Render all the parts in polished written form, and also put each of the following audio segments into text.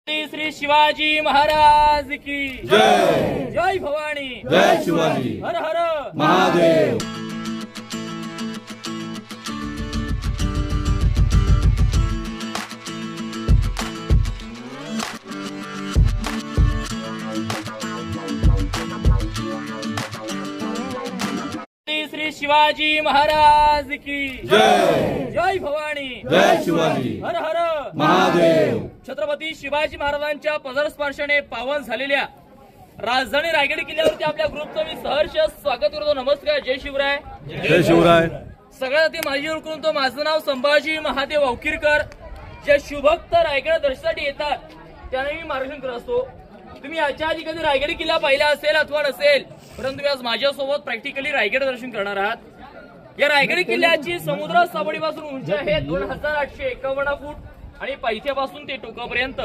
श्री शिवाजी महाराज की जय। जय भवानी, जय शिवाजी, हर हर महादेव। श्री शिवाजी महाराज की जय। जय भवानी, जय शिवाजी, हर हर महादेव। छत्रपती शिवाजी महाराजांच्या पदस्पर्शाने पावन झालेल्या राजधानी रायगड किल्ल्यावरती आपल्या ग्रुपचं मी सहर्ष स्वागत करतो। नमस्कार, जय शिवराय। जय शिवराय। सगळ्यात आधी माझी ओळख करून तो, माझं नाव संभाजी महादेव अवकिरकर। जे शुभक्त रायगड दर्शनासाठी येतात त्यांना मी मार्गदर्शन करत असतो। तुम्ही याच्या आधी कधी रायगड किल्ला पाहिला असेल अथवा नसेल, परंतु तुम्ही आज माझ्यासोबत प्रॅक्टिकली रायगड दर्शन करणार आहात। या रायगड किल्ल्याची समुद्र सपाटीपासून उंची आहे 2851 फूट आणि पायथ्यापासून ते टोकापर्यंत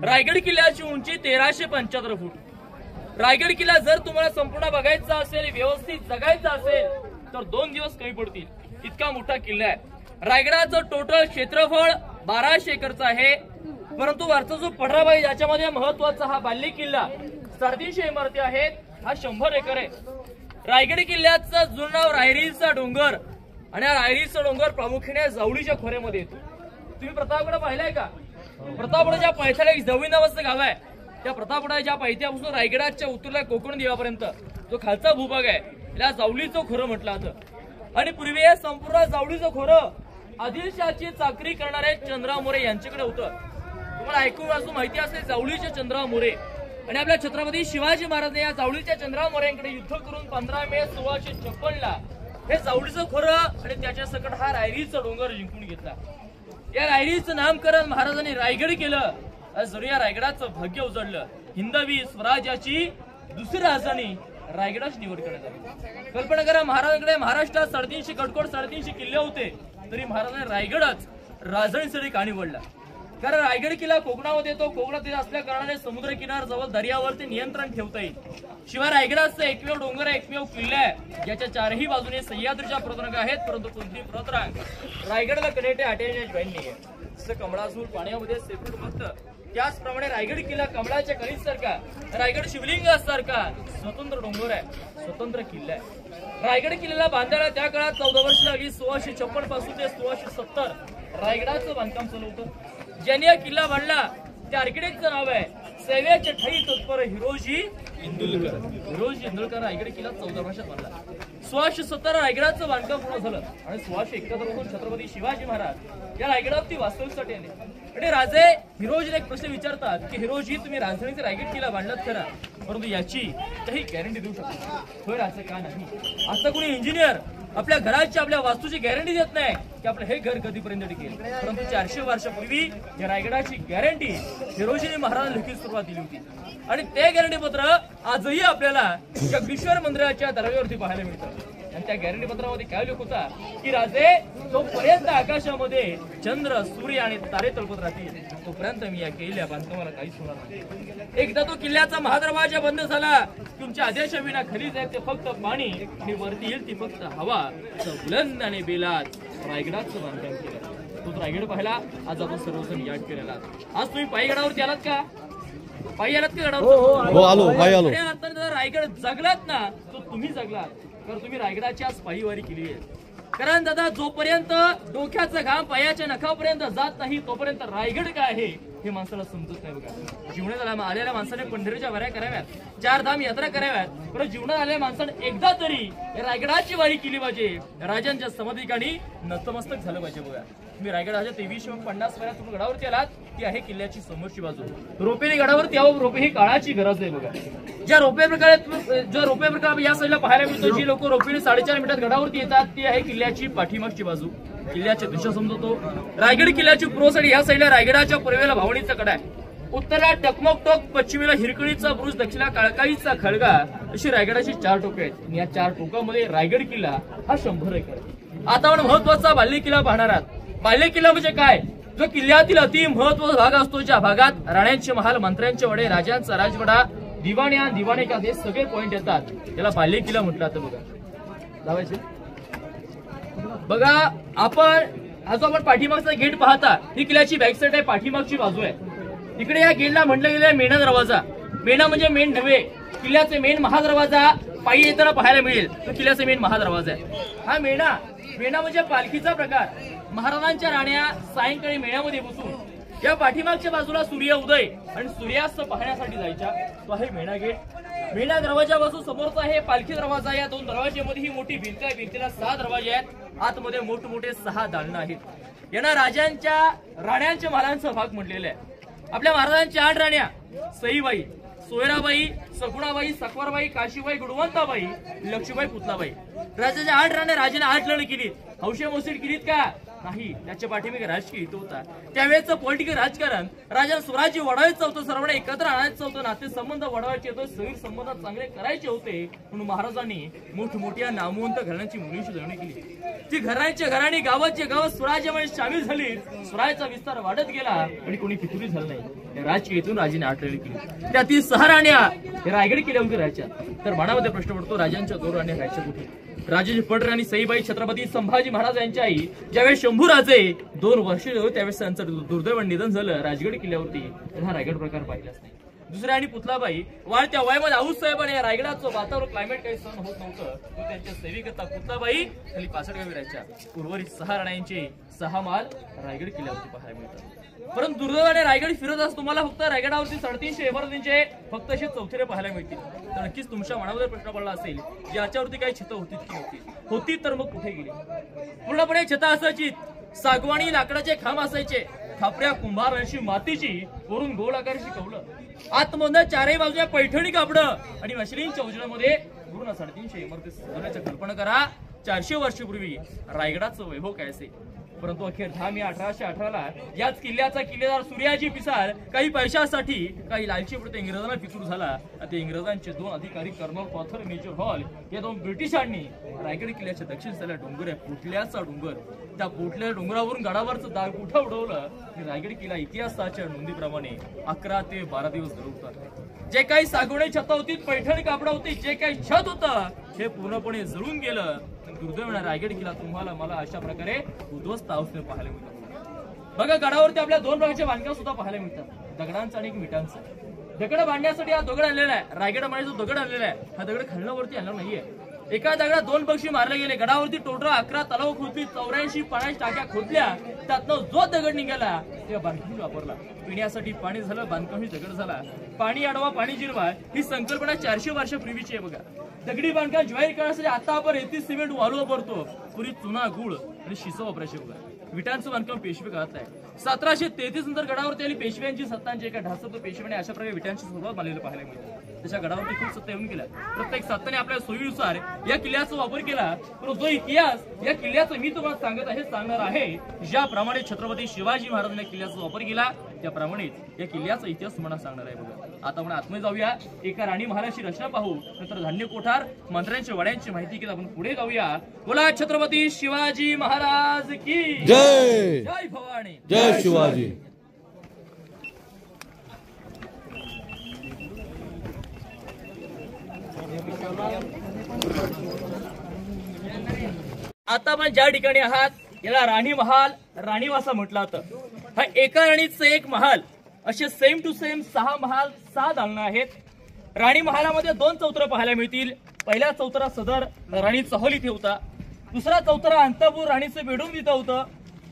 रायगड किल्ल्याची उंची 1375 फूट। रायगड किल्ला जर तुम्हाला संपूर्ण बघायचा असेल, व्यवस्थित जगायचा असेल तर 2 दिवस कमी पडतील, इतका मोठा किल्ला आहे। रायगडाचं टोटल क्षेत्रफळ 1200 एकरचं आहे, परंतु वरचा जो पठार आहे याच्यामध्ये महत्वाचा हा बाल्य किल्ला 350 इमारती आहेत, हा 100 एकर आहे। रायगड किल्ल्याचं जुनं नाव रायरीचा डोंगर आणि हा रायरीचा डोंगर प्रामुख्याने जावळीच्या खोऱ्यामध्ये येतो। तुम्ही प्रतापगड पाहिलाय का? प्रतापगडच्या पायथ्याला एक जवळी नावाचं गाव आहे। त्या प्रतापगडाच्या पायथ्यापासून रायगडाच्या उत्तरेला कोकण देवापर्यंत जो खालचा भूभाग आहे त्याला जावळीचं खोरं म्हटलं जातं। आणि पूर्वी हे संपूर्ण जावळीचं खोरं आदिलशाहची चाकरी करणारे चंद्रराव मोरे यांच्याकडे होतं। तुम्हाला ऐकून वाचून माहिती असेल जावळीचे चंद्रराव मोरे, आणि आपल्या छत्रपती शिवाजी महाराज या जावळीच्या चंद्रराव मोरेंकडे युद्ध करून 15 मे 1656 ला हे जावळीचं खोरं आणि त्याच्या सकट हा रायरीचा डोंगर जिंकून घेतला। या रायरीचं नामकरण महाराजांनी रायगड केलं, जरूर या रायगडाचं भाग्य उजळलं। हिंदवी स्वराज्याची दुसरी राजधानी रायगडाची निवड करण्यात आली। कल्पना करा, महाराजांकडे महाराष्ट्रात 350 गडकोट 350 किल्ले होते, तरी महाराजांनी रायगडच राजधानीसाठी का निवडला? कारण रायगड किल्ला कोकणामध्ये येतो, कोकणात असल्या कारणाने समुद्र किनार जवळ दर्यावरती नियंत्रण ठेवता येईल। शिवाय रायगडाचं एकमेव डोंगर आहे, एकमेव किल्ला आहे ज्याच्या चारही बाजूने सह्याद्रीच्या पर्वतरांगा आहेत, परंतु कोणती पर्वतरांग रायगडला कनेक्ट अटॅच नाहीये। जसं कमळासूर पाण्यामध्ये सेपरेट बसतं, त्याचप्रमाणे रायगड किल्ला कमळाच्या कळीसारखा, रायगड शिवलिंगासारखा स्वतंत्र डोंगर आहे, स्वतंत्र किल्ला आहे। रायगड किल्ल्याला बांधायला त्या काळात 14 वर्ष लागली। 1656 पासून ते 1670 रायगडाचं बांधकाम चालू होतं। ज्यांनी हा किल्ला बांधला त्या आर्किटेक्टचं नाव आहे सेवेचे ठाई तत्पर हिरोजी इंदुलकर। हिरोजी इंदुलकर रायगड किल्ला 14 वर्षात बांधला। 1670 रायगडाचं बांधकाम पूर्ण झालं आणि 1671 पासून छत्रपती शिवाजी महाराज या रायगडावरती वास्तव्यासाठी आले। आणि राजे हिरोजीने एक प्रश्न विचारतात की हिरोजी, तुम्ही राजधानीचा रायगड किल्ला बांधलात खरा, परंतु याची काही गॅरंटी देऊ शकतो? होय, असं का नाही? असं कोणी इंजिनियर आपल्या घराची, आपल्या वास्तूची गॅरंटी देत नाही की आपलं हे घर कधीपर्यंत टिकेल, परंतु 400 वर्षापूर्वी या रायगडाची गॅरंटी हिरोजीने महाराजांना लिखित सुरुवात दिली होती। आणि ते गॅरंटी पत्र आजही आपल्याला जगदीश्वर मंदिराच्या दरवाजावरती पाहायला मिळतं। आणि त्या गॅरंटी पत्रामध्ये काय लिखत होता की राजे, जोपर्यंत आकाशामध्ये चंद्र, सूर्य आणि तारे तळपत राहतील तोपर्यंत मी या किल्ल्या बांधकामाला काहीच होणार नाही। एकदा तो किल्ल्याचा महादरवाजा बंद झाला, तुमच्या आदेशाविना खाली जाईल ते फक्त पाणी आणि वरती येईल ती फक्त हवा। बुलंद आणि बेलात रायगडाचं बांधकाम केलं। तो रायगड पाहिला, आज आपण सर्वजण याद केलेला। आज तुम्ही पायी गडावरती आलात का? पायी आलात का गडावर? हो, आलो, पायी आलो। रायगड जगलात ना, तो तुम्ही जगलात, तर तुम्ही रायगडाची आज पायीवारी केली आहे। कारण दादा, जोपर्यंत डोक्याचा घाम पायाच्या नखापर्यंत जात नाही तोपर्यंत रायगड काय आहे हे माणसाला समजत नाही। बघा, जीवनात आलेल्या माणसाने पंढरीच्या वाऱ्या कराव्यात, 4 धाम यात्रा कराव्यात, पण जीवनात आलेल्या माणसाने एकदा तरी रायगडाची वारी केली पाहिजे, राजांच्या समाधीकाणी नतमस्तक झालं पाहिजे। बघा, तुम्ही रायगडाच्या 2350 वाऱ्या तुम्ही गडावरती आलात, ती आहे किल्ल्याची समोरची बाजू। रोपेरी गडावरती यावं, रोपे ही काळाची गरज आहे। बघा, ज्या रोपे प्रकार या साईडला पाहायला मिळतो, जी लोक रोपेने 4.5 मिनिटात गडावरती येतात, ती आहे किल्ल्याची पाठीमागची बाजू। किल्ल्याची दिशा समजतो। रायगड किल्ल्याची पूर्व साईड या साईडला रायगडाच्या पूर्वेला भावणीचा कडा आहे, उत्तरेला टकमक टोक, पश्चिमेला हिरकणीचा बुरुज, दक्षिणेला काळकाईचा खळगा, अशी रायगडाची 4 टोके आहेत। या 4 टोकामध्ये रायगड किल्ला हा 100 एकर। आता आपण महत्वाचा बाल्य किल्ला पाहणार आहात। बाल्य किल्ला म्हणजे काय? जो किल्ल्यातील अति महत्वाचा भाग असतो, ज्या भागात राण्यांचे महाल, मंत्र्यांचे वडे, राजांचा राजवाडा, दिवाण्या, दिवाणे का, हे सगळे पॉइंट येतात, त्याला बाल्य किल्ला म्हटलं जातं। बघा, लावायचे बघा, आपण हा जो आपण पाठीमागचा गेट पाहता, ही किल्ल्याची बॅक साईड आहे, पाठीमागची बाजू आहे। इकडे या गेटला म्हटलं गेलं मेणा दरवाजा. मेणा म्हणजे मेन नव्हे, किल्ल्याचे मेन महादरवाजा पायी येताना पाहायला मिळेल तो किल्ल्याचा मेन महादरवाजा आहे. हा मेणा म्हणजे पालखीचा प्रकार. महाराजांच्या राण्या सायंकाळी मेण्यामध्ये बसून या पाठीमागच्या बाजूला सूर्य उदय आणि सूर्यास्त पाहण्यासाठी जायच्या. तो आहे मेणा गेट. मेणा दरवाजापासून समोरचा आहे पालखी दरवाजा. या दोन दरवाज्यामध्ये ही मोठी भिंत आहे. भिंतीला 6 दरवाजे आहेत. आतमध्ये मोठमोठे 6 दालनं आहेत. यांना राण्यांच्या महालांचा भाग म्हटलेला आहे. आपल्या महाराजांच्या 8 राण्या सईबाई, सोयराबाई, सगुणाबाई, सकवारबाई, काशीबाई, गुणवंताबाई, लक्ष्मीबाई, पुतलाबाई. राजाच्या 8 राण्या. राजाने 8 लढ केलीत. हौशे मोसीड केलीत का? नाही. त्याच्या पाठीमागे राजकीय हेतू होता. त्यावेळेचं पॉलिटिकल राजकारण. राजा स्वराज्य वाढवायचं होतं, सर्वांना एकत्र आणायचं होतं, नाते संबंध वाढवायचे होते, सैनिक संबंध चांगले करायचे होते. म्हणून महाराजांनी मोठमोठ्या नामवंत घराण्यांची मुलींची लग्न केली. ती घराणी गावाचे गाव स्वराज्यामध्ये सामील झाली. स्वराज्याचा विस्तार वाढत गेला आणि कोणी फितुरी झालं नाही. राजकीय हेतून राजाने 8 लढी केली. त्यातील 6 राण्या रायगड किल्ल्यावरती राहायच्या. तर मनामध्ये प्रश्न पडतो, राजांच्या 2 राण्या राहायच्या कुठे? राजाची पटराणी सईबाई छत्रपती संभाजी महाराज यांच्या आई ज्यावेळेस शंभूराजे 2 वर्षे होते त्यावेळेस त्यांचं दुर्दैव निधन झालं राजगड किल्ल्यावरती. हा रायगड प्रकार पाहिलाच नाही. दुसऱ्या आणि पुतलाबाई वाढत्या वयामध्ये आऊस साहेबांनी या रायगडाचं वातावरण क्लायमेट काही सहन होत नव्हतं. तो त्यांच्या सेविकता पुतलाबाई खाली 65 गावी राहायच्या. उर्वरित 6 राण्यांचे 6 माल रायगड किल्ल्यावरती पाहायला मिळतात. परंतु दुर्दैवाने रायगड फिरत असतो तुम्हाला फक्त रायगडावरती 350 इमारतींचे फक्त असे चौथरे पाहायला मिळतील. तर नक्कीच तुमच्या मनामध्ये प्रश्न पडला असेल याच्यावरती काही छतं होती की होती तर मग कुठे गेली? पूर्णपणे छतं असायची. सागवानी लाकडाचे खांब असायचे. खापऱ्या कुंभारांशी मातीची वरून गोल आकाराची कवलं. आतमधनं 4ही बाजूला पैठणी कापडं आणि मशिनींच्या उजव्यामध्ये पूर्ण 350 इमारती सजवण्याची कल्पना करा. 400 वर्षापूर्वी रायगडाचं वैभव काय असेल. परंतु अखेर 10 मे 1818 याच किल्ल्याचा किल्लेदार सूर्याजी पिसाळ काही पैशासाठी काही लालचीपुरते इंग्रजांना फितूर झाला. ते इंग्रजांचे 2 अधिकारी कर्नल पॉथर, मेजर हॉल या 2 ब्रिटिशांनी रायगड किल्ल्याच्या दक्षिण साईडला डोंगर आहे पोटल्याचा डोंगर. त्या पोटल्या डोंगरावरून गडावरचं दागुठा उडवलं आणि रायगड किल्ला इतिहासाच्या नोंदीप्रमाणे 11 ते 12 दिवस जळवतात. जे काही सागवणे छतं होती, पैठणी कापड होती, जे काही छत होतं हे पूर्णपणे जळून गेलं. दुर्दैवाने रायगड किल्ला तुम्हाला मला अशा प्रकारे उद्ध्वस्त अवस्थेत पाहायला मिळतात. बघा गडावरती आपल्या 2 प्रकारचे बांधकाम सुद्धा पाहायला मिळतात, दगडांचं आणि एक विटांचं. दगड बांधण्यासाठी हा दगड आणलेला आहे. रायगड जो दगड आणलेला आहे हा दगड खालनावरती आणला नाहीये. एका दगडात 2 पक्षी मारले गेले. गडावरती टोटल 11 तलाव खोदली, 84 पाण्याच्या टाक्या खोदल्या. त्यातनं जो दगड निघाला तेव्हा बांधकामी वापरला. पिण्यासाठी पाणी झालं, बांधकामी दगड झाला. पाणी अडवा पाणी जिरवा ही संकल्पना 400 वर्षापूर्वीची आहे. बघा दगडी बांधकाम ज्वारी करण्यासाठी आता आपण रेती सिमेंट वाळू वापरतो. पूर्वी चुना गुळ आणि शिसा वापरायचे. बघा विटांचं बांधकाम पेशवे काळात आहे. 1733 नंतर गडावरती आली पेशव्यांची सत्तांची. एका ढासत पेशव्याने अशा प्रकारे विटांची सुरुवात मानलेलं पाहायला मिळतं. त्याच्या गडावरती खूप सत्ता येऊन गेल्या. प्रत्येक सत्ताने आपल्या सोयीनुसार या किल्ल्याचा वापर केला. परंतु जो इतिहास या किल्ल्याचा मी तुम्हाला सांगणार आहे ज्याप्रमाणे छत्रपती शिवाजी महाराजांनी किल्ल्याचा वापर केला त्याप्रमाणे या किल्ल्याचा इतिहास तुम्हाला सांगणार आहे. बघा आता आपण आतमध्ये जाऊया. एका राणी महालाची रचना पाहू, नंतर धान्य कोठार मंत्र्यांच्या वाड्यांची माहिती घेत आपण पुढे जाऊया. बोला छत्रपती शिवाजी महाराज की जय. जय भवानी, जय शिवाजी. आता आपण ज्या ठिकाणी आहात याला राणी महाल, राणीवासा म्हटलं जातं. हा एका राणीचं एक महाल, असे सेम टू सेम 6 महाल, 6 दालनं आहेत. राणी महालामध्ये 2 चौतर पाहायला मिळतील. पहिला चौतरा सदर राणी चहल इथे होता. दुसरा चौतरा अंतपूर राणीचं बेडरूम तिथं होतं.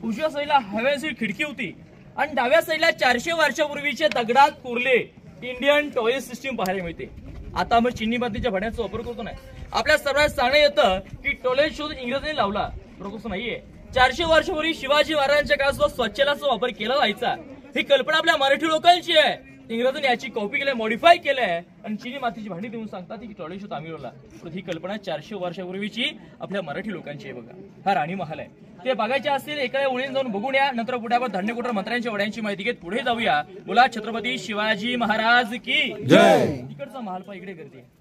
उजव्या साईडला हवेची खिडकी होती आणि डाव्या साईडला 400 वर्षापूर्वीचे दगडात कोरले इंडियन टॉयलेट सिस्टीम पाहायला मिळते. आता आपण चिनी मातीच्या भांड्याचा वापर करतो नाही. आपल्या सर्वांना सांगण्यात येतं की टॉयलेट शोध इंग्रजांनी लावला, बरोबर नाहीये. 400 वर्षापूर्वी शिवाजी महाराजांच्या काळात स्वच्छतेचा वापर केला जायचा. ही कल्पना आपल्या मराठी लोकांची आहे. इंग्रजांनी याची कॉपी केली, मॉडिफाय केलंय आणि चिनी मातीची भांडी देऊन सांगतात की टॉयलेट शोध आम्ही लावला. ही कल्पना 400 वर्षापूर्वीची आपल्या मराठी लोकांची आहे. बघा हा राणी महाल आहे. ते बघायचे असतील एका ओळीने जाऊन बघून या. नंतर पुढे आपण धान्य कोठार मंत्र्यांच्या वड्यांची माहिती घेत पुढे जाऊया. बोला छत्रपती शिवाजी महाराज की जय. तिकडचा महाल पा इकडे करते.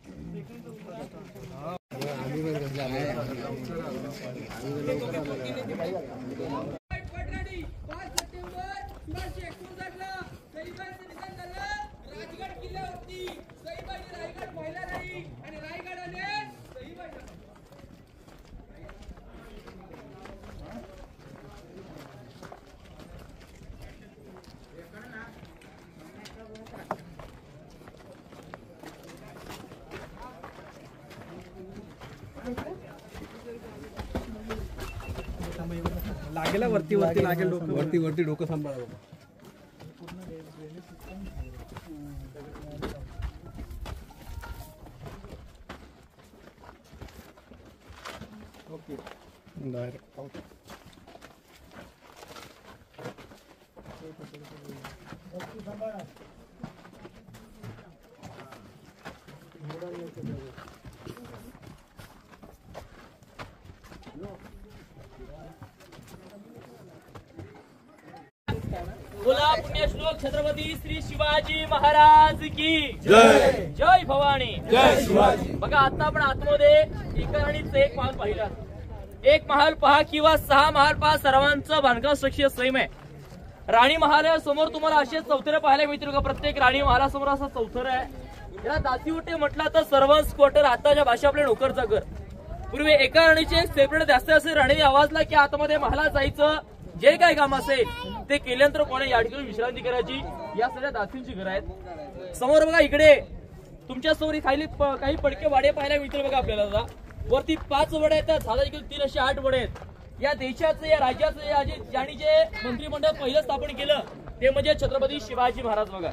लागेल वरती वरती लागेल डोकं वरती वरती डोकं सांभाळा ओके डायरेक्ट आउट बोला पुण्यश्लोक छत्रपती श्री शिवाजी महाराज की जय. जय भवानी. जय शिवाजी. बघा आता आपण आतमध्ये एकाणीच एक महाल पाहिला. एक महाल पहा किंवा 6 महाल पहा, सर्वांचं बांधकाम सक्षीय सेम आहे. राणी महालासमोर तुम्हाला असे चौथरे पाहायला मिळतील का? प्रत्येक राणी महालासमोर असा चौथर आहे. या दासीवटे म्हटलं तर सर्वंट्स क्वार्टर, आताच्या भाषा आपल्या नोकरचा घर. पूर्वी एका राणीचे सेपरेट जास्त असे राणीने आवाजला की आतमध्ये महालात जायचं, जे काही काम असेल ते केल्यानंतर कोणी या ठिकाणी विश्रांती करायची. या सगळ्या दासींची घर आहेत. समोर बघा इकडे तुमच्या समोर खाली काही पडके वाडे पाहायला मिळतील बघा आपल्याला. वरती 5 वडे आहेत, झाला 3 असे 8 वडे आहेत. या देशाचं या राज्याचं ज्यांनी जे मंत्रिमंडळ पहिलं स्थापन केलं ते म्हणजे छत्रपती शिवाजी महाराज. बघा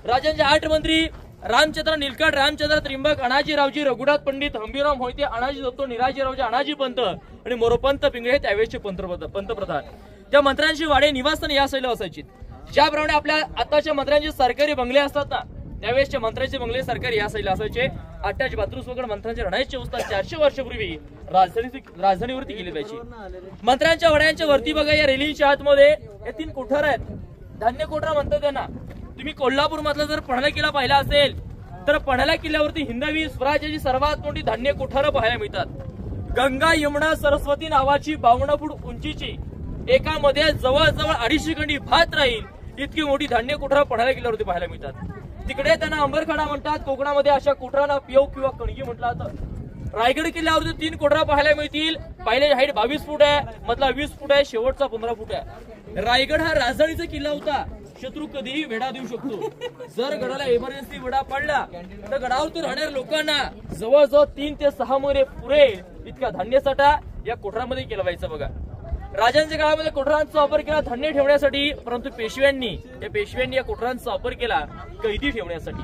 राजांचे 8 मंत्री: रामचंद्र नीलकंठ, रामचंद्र त्रिंबक, अनाजीरावजी रघुनाथ पंडित, हंबीराव मोहिते, अनाजी दत्तो, निराजीरावजी, अनाजी पंत आणि मोरोपंत पिंगळे त्यावेळेचे पंतप्रधान. त्या मंत्र्यांची वाडे निवासस्थान या साईडला असायची. ज्याप्रमाणे आपल्या आताच्या मंत्र्यांचे सरकारी बंगले असतात ना, त्यावेळेसच्या मंत्र्यांचे बंगले सरकारी या साईडला असायचे. अटॅच बाथरूम वगैरे मंत्र्यांच्या राहण्याची व्यवस्था 400 वर्षापूर्वी राजधानीवरती केली जायची. मंत्र्यांच्या वड्यांच्या वरती बघा या रेलिंगच्या आतमध्ये या 3 कोठार आहेत. धान्य कोठार म्हणतात त्यांना. तुम्ही कोल्हापूर मधला जर पन्हाळा किल्ला पाहिला असेल तर पन्हाळा किल्ल्यावरती हिंदवी स्वराज्याची सर्वात मोठी धान्य कोठार पाहायला मिळतात. गंगा, यमुना, सरस्वती नावाची 52 फूट उंचीची एकामध्ये जवळजवळ 250 खंडी भात राहील इतकी मोठी धान्य कोठार पन्हाळा किल्ल्यावरती पाहायला मिळतात. तिकडे त्यांना अंबरखाडा म्हणतात. कोकणामध्ये अशा कोठारांना पियव किंवा कणगी म्हटलं जातं. रायगड किल्ल्यावरती 3 कोठार पाहायला मिळतील. पहिल्याची हाईट 22 फूट आहे, मधला 20 फूट आहे, शेवटचा 15 फूट आहे. रायगड हा राजधानीचा किल्ला होता. शत्रू कधीही वेढा देऊ शकतो. जर गडाला इमर्जन्सी वेढा पडला तर गडावरती राहणाऱ्या लोकांना जवळजवळ 3 ते 6 महिने पुरेल इतका धान्य साठा या कोठारामध्ये केला जायचा. बघा राजांच्या काळामध्ये कोठारांचा वापर केला धान्य ठेवण्यासाठी, परंतु पेशव्यांनी या कोठारांचा वापर केला कैदी ठेवण्यासाठी.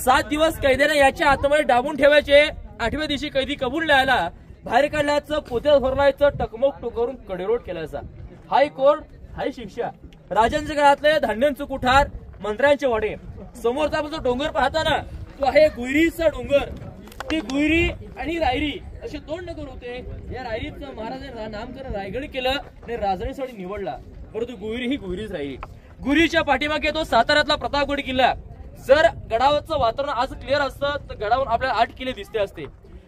7 दिवस कैद्यांना याच्या आतमध्ये डाबून ठेवायचे. 8व्या दिवशी कैदी कबूल न्यायला बाहेर काढल्याचं, पोत्यात भरलायचं, टकमक टोकारून कडेरोट केल्याचा. हाय कोर्ट, हाय शिक्षा. राजांच्या काळातले धान्यांचं कोठार, मंत्र्यांचे वाडे. समोरचा आपण जो डोंगर पाहता ना, तो आहे गुईरीचा डोंगर. ती गुईरी आणि रायरी असे 2 नगर होते. या रायरीचं महाराजांनी नामकरण रायगड केलं आणि राजधानीसाठी निवडला. परंतु गुईरी ही गुईरीच राहिली. गुईरीच्या पाठीमागे तो साताऱ्यातला प्रतापगड किल्ला. जर गडावरचं वातावरण आज क्लिअर असतं तर गडावरून आपल्याला 8 किल्ले दिसते असते.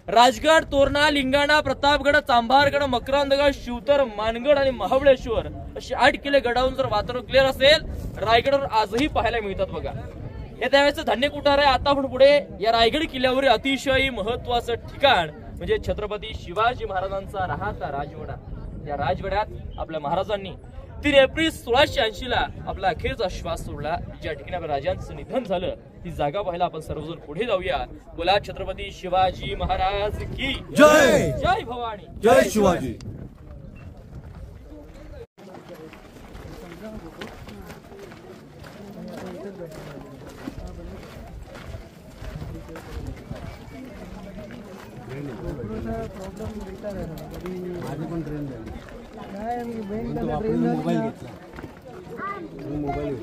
राजगड, तोरणा, लिंगाणा, प्रतापगड, चांभारगड, मकरांदगड, शिवतर, मानगड आणि महाबळेश्वर असे 8 किल्ले गडावरून जर वातावरण क्लिअर असेल रायगडवर आजही पाहायला मिळतात. बघा हे त्यावेळेचं धान्य कोठार आहे. आता आपण पुढे या रायगड किल्ल्यावर अतिशय महत्वाचं ठिकाण म्हणजे छत्रपती शिवाजी महाराजांचा राहता राजवाडा. या राजवाड्यात आपल्या महाराजांनी 3 एप्रिल 1680 ला आपला अखेरचा श्वास सोडला. ज्या ठिकाणी आपल्या राजांचं निधन झालं ती जागा पाहायला आपण सर्वजण पुढे जाऊया. बोला छत्रपती शिवाजी महाराज की जय. जय भवानी. जय शिवाजी. पण ट्रेन झाली मोबाईल घेतला. मोबाईल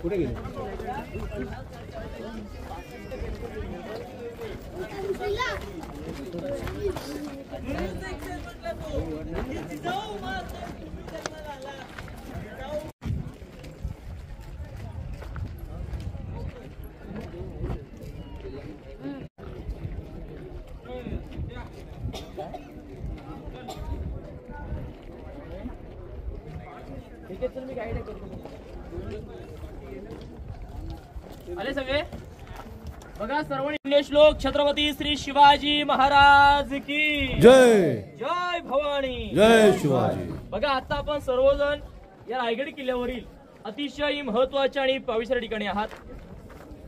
कुठे गेले? आले सगळे बघा. सर्व श्लोक छत्रपती श्री शिवाजी महाराज की जय. जय भवानी. जय शिवाजी. बघा आता आपण सर्वजण या रायगड किल्ल्यावरील अतिशय महत्वाच्या आणि पवित्र ठिकाणी आहात.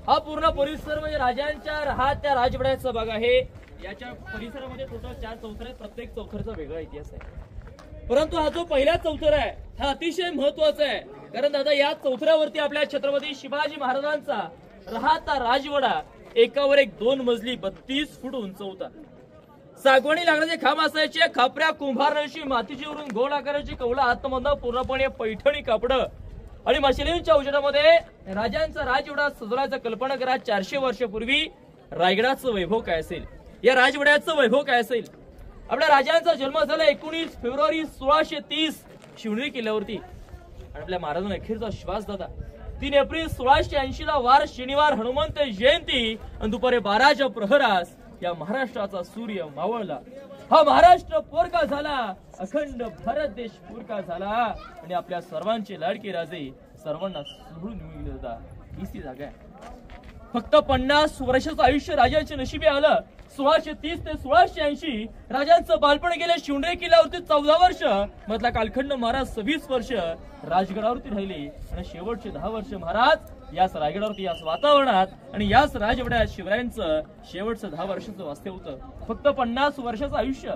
हा पूर्ण परिसर म्हणजे राजांच्या राहत्या राजवाड्याचा भाग आहे. याच्या परिसरामध्ये टोटल 4 चौथर आहेत. प्रत्येक चौथरचा वेगळा इतिहास आहे. परंतु हा जो पहिला चौथर आहे हा अतिशय महत्वाचा आहे. कारण दादा या चौथऱ्यावरती आपल्या छत्रपती शिवाजी महाराजांचा राहता राजवाडा एकावर एक 2 मजली 32 फूट उंच होता. सागवानी लाकडाचे खांब असायचे. खापऱ्या कुंभारांशी मातीची वरून गोल आकाराची कौला आतमधून पूर्णपणे पैठणी कापड आणि मशिलींच्या उजेडामध्ये राजांचा राजवाडा सजवण्याचा कल्पना करा. 400 वर्षापूर्वी रायगडाचं वैभव काय असेल, या राजवाड्याचं वैभव काय असेल. आपल्या राजांचा जन्म झाला 19 फेब्रुवारी 1630 शिवनेरी किल्ल्यावरती. आणि आपल्या महाराजांना अखेरचा श्वास दादा 3 एप्रिल 1680 ला वार शनिवार हनुमंत जयंती आणि दुपारी 12च्या प्रहरास या महाराष्ट्राचा सूर्य मावळला. हा महाराष्ट्र पोरका झाला, अखंड भारत देश पोरका झाला आणि आपल्या सर्वांचे लाडके राजे सर्वांना सोडून निघून होता. हीच जागा आहे. फक्त 50 वर्षाचं आयुष्य राजांच्या नशिबी आलं. 1630 ते 1680 राजांचं बालपण गेले शिवनेरी किल्ल्यावरती 14 वर्ष. मधला कालखंड महाराज 26 वर्ष राजगडावरती राहिले आणि शेवटचे 10 वर्ष महाराज याच रायगडावरती, याच वातावरणात आणि याच राजवाड्यात शिवरायांचं शेवटचं 10 वर्षाचं वास्तव्य होतं. फक्त 50 वर्षाचं आयुष्य.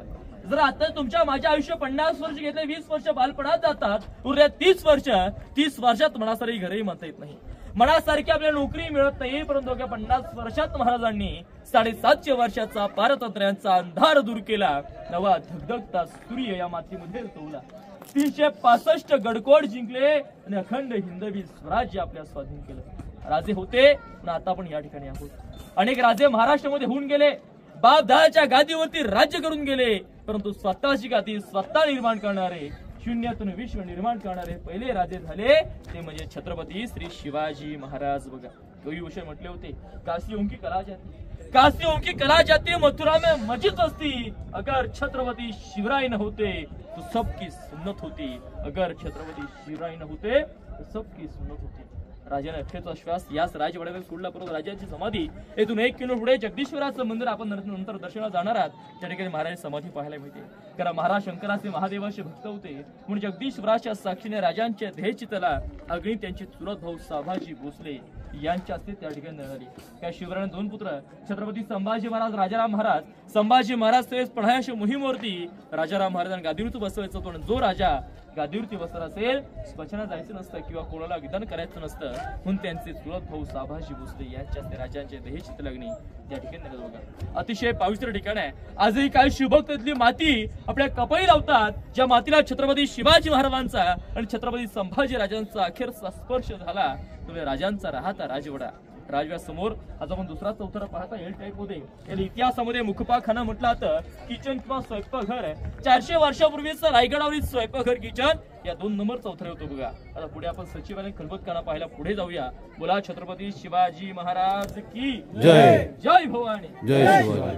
जर आता तुमच्या माझ्या आयुष्य 50 वर्ष घेतले, 20 वर्ष बालपणात जातात, उरल्या 30 वर्ष. 30 वर्षात मनासारखी घरही म्हणता येत नाही, मनासारखी आपल्याला नोकरी मिळत नाही. परंतु 50 वर्षात महाराजांनी 750 वर्षाचा पारतंत्र्यांचा अंधार दूर केला. नवा धगधगता सूर्य या मातीमध्ये उतरवला. 365 गडकोट जिंकले आणि अखंड हिंदवी स्वराज्य आपल्या स्वाधीन केलं. राजे होते पण आता आपण या ठिकाणी आहोत. अनेक राजे महाराष्ट्रामध्ये होऊन गेले, बापदादाच्या गादीवरती राज्य करून गेले. परंतु स्वतःची गादी स्वतः निर्माण करणारे, शून्यातून विश्व निर्माण करणारे पहिले राजे झाले ते म्हणजे छत्रपती श्री शिवाजी महाराज. बघा कवी म्हटले होते, काशी ओंकी कला जाती, काशी ओंकी कला जाती, मथुरा में मस्जिद असती, अगर छत्रपती शिवराय न होते तो सबकी सुन्नत होती. अगर छत्रपती शिवराय न होते तो सबकी सुन्नत होती. राजाने अखेरचा श्वास याच राजवाड्यावर सोडला. परंतु राजाची समाधी येथून 1 किलो पुढे जगदीश्वराचं मंदिर आपण नंतर दर्शनाला जाणार आहात. त्या ठिकाणी महाराज समाधी पाहायला मिळते. कारण महाराज शंकराचे महादेवाचे भक्त होते म्हणून जगदीश्वराच्या साक्षीने राजांच्या ध्येयचितला अग्नी त्यांचे चुलत भाऊ साभाजी भोसले यांच्या हस्ते त्या ठिकाणी निघाली. त्या शिवरायाने 2 पुत्र छत्रपती संभाजी महाराज, राजाराम महाराज. संभाजी महाराज ते पढायची मोहीमवरती राजाराम महाराजांना गादीवरती बसवायचं होतं. जो राजा गादीवरती बसला असेल वचनात जायचं नसतं किंवा कोणाला विधान करायचं नसतं म्हणून त्यांचे चुलत भाऊ साभाजी भोसले यांच्या राजांचे ध्येयचित लग्नी त्या ठिकाणी बघा. अतिशय पवित्र ठिकाण आहे. आजही काही शिवभक्तातली माती आपल्या कपाळी लावतात, ज्या मातीला छत्रपती शिवाजी महाराजांचा आणि छत्रपती संभाजी राजांचा अखेरचा स्पर्श झाला. तुम्ही राजांचा राहता राजवाडा. राजवाड्यासमोर आज आपण दुसरा चौथरा पाहता एल टाईप मध्ये. याला इतिहासामध्ये मुखपाखाना म्हटलं जातं. किचन किंवा स्वयंपाकघर आहे. 400 वर्षापूर्वीच रायगडावरील स्वयंपाकघर किचन या 2 नंबर चौथरे होतो. बघा आता पुढे आपण सचिवालय खलबतखाना पाहायला पुढे जाऊया. बोला छत्रपती शिवाजी महाराज की जय. जय भवानी. जय शिवाजी.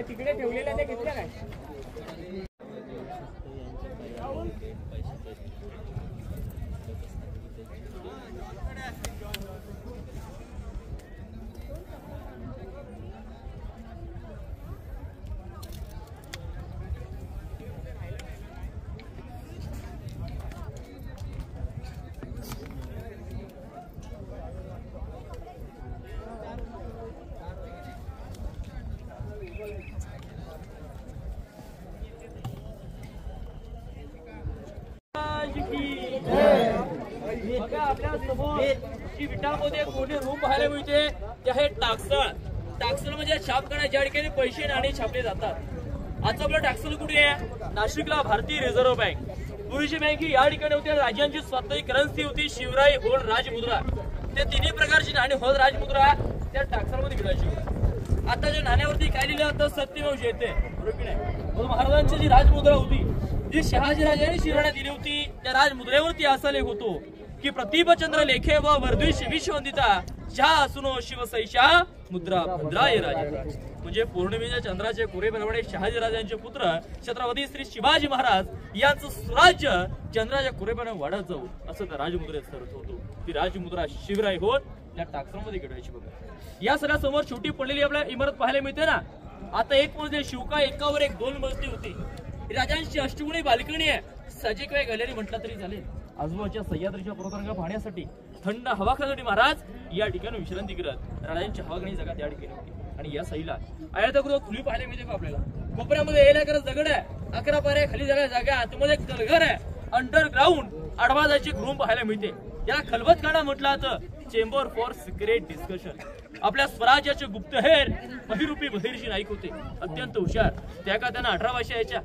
तिकडे ठेवलेल्या त्या घेतल्या काय? बघा आपल्या समोर जी विटामध्ये मोठे रूम पाहायला मिळते ते आहे टाकसळ. टाकसळ म्हणजे छापखाना, ज्या ठिकाणी पैसे नाणे छापले जातात. आज आपलं टाकसळ कुठे आहे? नाशिकला भारतीय रिझर्व्ह बँक. पूर्वीची बँक ही या ठिकाणी होती. राज्यांची स्वतःची करन्सी होती शिवराय, होळ, राजमुद्रा. ते 3 प्रकारची नाणी, होळ, राजमुद्रा त्या टाकसळमध्ये मिळायची. आता ज्या नाण्यावरती काय लिहिलं जातं सत्यमेव जयते, बरोबर की नाही? महाराजांची जी राजमुद्रा होती जी शहाजी राजाने शिवरायांना दिली होती त्या राजमुद्रेवरती असा लेख होतो की प्रतिभचंद्र लेखे व वर्द्विष विश्ववंदिता शहा सुनो शिवसैशा मुद्रा भद्राय राजा. म्हणजे पौर्णिमेच्या चंद्राचे कोरेप्रमाणे शहाजी राजांचे पुत्र छत्रपती श्री शिवाजी महाराज यांचं स्वराज्य चंद्राच्या कोरेप्रमाणे वाढत जाऊ असं त्या राजमुद्रेत सरत होतो. ती राजमुद्रा शिवराय होत त्या टाकसळमध्ये घडवायची. बघा या सगळ्या समोर छोटी पडलेली आपल्याला इमारत पाहायला मिळते ना. आता एक म्हणजे शिवका एकावर एक 2 मजली होती. ही राजांची अष्टगुणी बाल्कनी आहे. सजे काय गॅलरी म्हटलं तरी चालेल. आजूबाजूच्या सह्याद्रीच्या पर्वतरांगा पाहण्यासाठी, थंड हवा खाण्यासाठी महाराज या ठिकाणी विश्रांती करत. राजांची हवाखाणी जागा त्या ठिकाणी होती. आणि या साईला आयताकृती खुली पाहायला मिळते का आपल्याला. कोपऱ्यामध्ये यायला करत दगड आहे, 11 पायऱ्या खाली जागा, आतमध्ये तलघर आहे, अंडरग्राऊंड आडवा जायची रूम पाहायला मिळते. याला खलबतखाना म्हटलं जातं, चेंबर फॉर सिक्रेट डिस्कशन. आपल्या स्वराज्याचे गुप्तहेर बहिरूपी बहिर्जी नाईक होते, अत्यंत हुशार. त्या का त्यांना 18 वर्षाच्या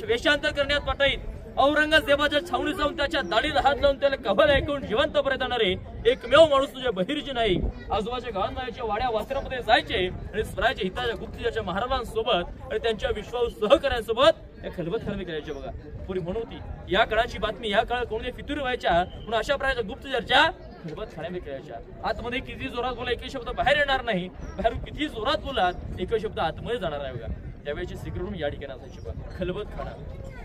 वेशांतर करण्यात पाठवित. औरंगजेबाच्या छावणी जाऊन त्याच्या दाढीला हात लावून त्याला कबल ऐकून जिवंत परत येणारे एकमेव माणूस तुझे बहिर्जी नाईक आजोबाच्या गावांच्या वाड्या वासरामध्ये जायचे आणि स्वराज्य हिताच्या गुप्तचरच्या महाराजांसोबत आणि त्यांच्या विश्वास सहकार्यांसोबत या खलबतखाना करायचे. बघा पुरी म्हणून या काळाची बातमी या काळात कोणत्या फितूर व्हायच्या म्हणून अशा प्रकारच्या गुप्तचरच्या खलबतखान्यामध्ये करायच्या. आतमध्ये किती जोरात बोला एकही शब्द बाहेर येणार नाही, बाहेरून किती जोरात बोलात एकही शब्द आतमध्ये जाणार नाही. बघा त्यावेळेची सिक्रेट रूम या ठिकाणी असायची. बघा खलबतखाना.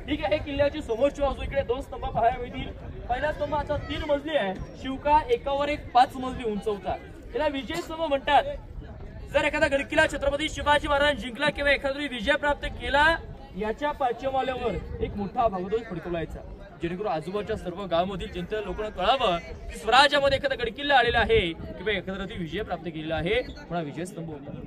ठीक आहे. किल्ल्याची समोरची बाजू इकडे 2 स्तंभ पाहायला मिळतील. पहिला स्तंभ आता 3 मजली आहे. शिवका एकावर एक 5 मजली उंच होता. याला विजय स्तंभ म्हणतात. जर एखादा गडकिल्ला छत्रपती शिवाजी महाराज जिंकला किंवा एखादा विजय प्राप्त केला याच्या पाचव्यावर एक मोठा भागवत फडकवलायचा, जेणेकरून आजूबाजूच्या सर्व गावामधील जनतेला लोकांना कळावं की स्वराज्यामध्ये एखादा गडकिल्ला आलेला आहे किंवा एखादा विजय प्राप्त केलेला आहे. पुन्हा विजय स्तंभ होता.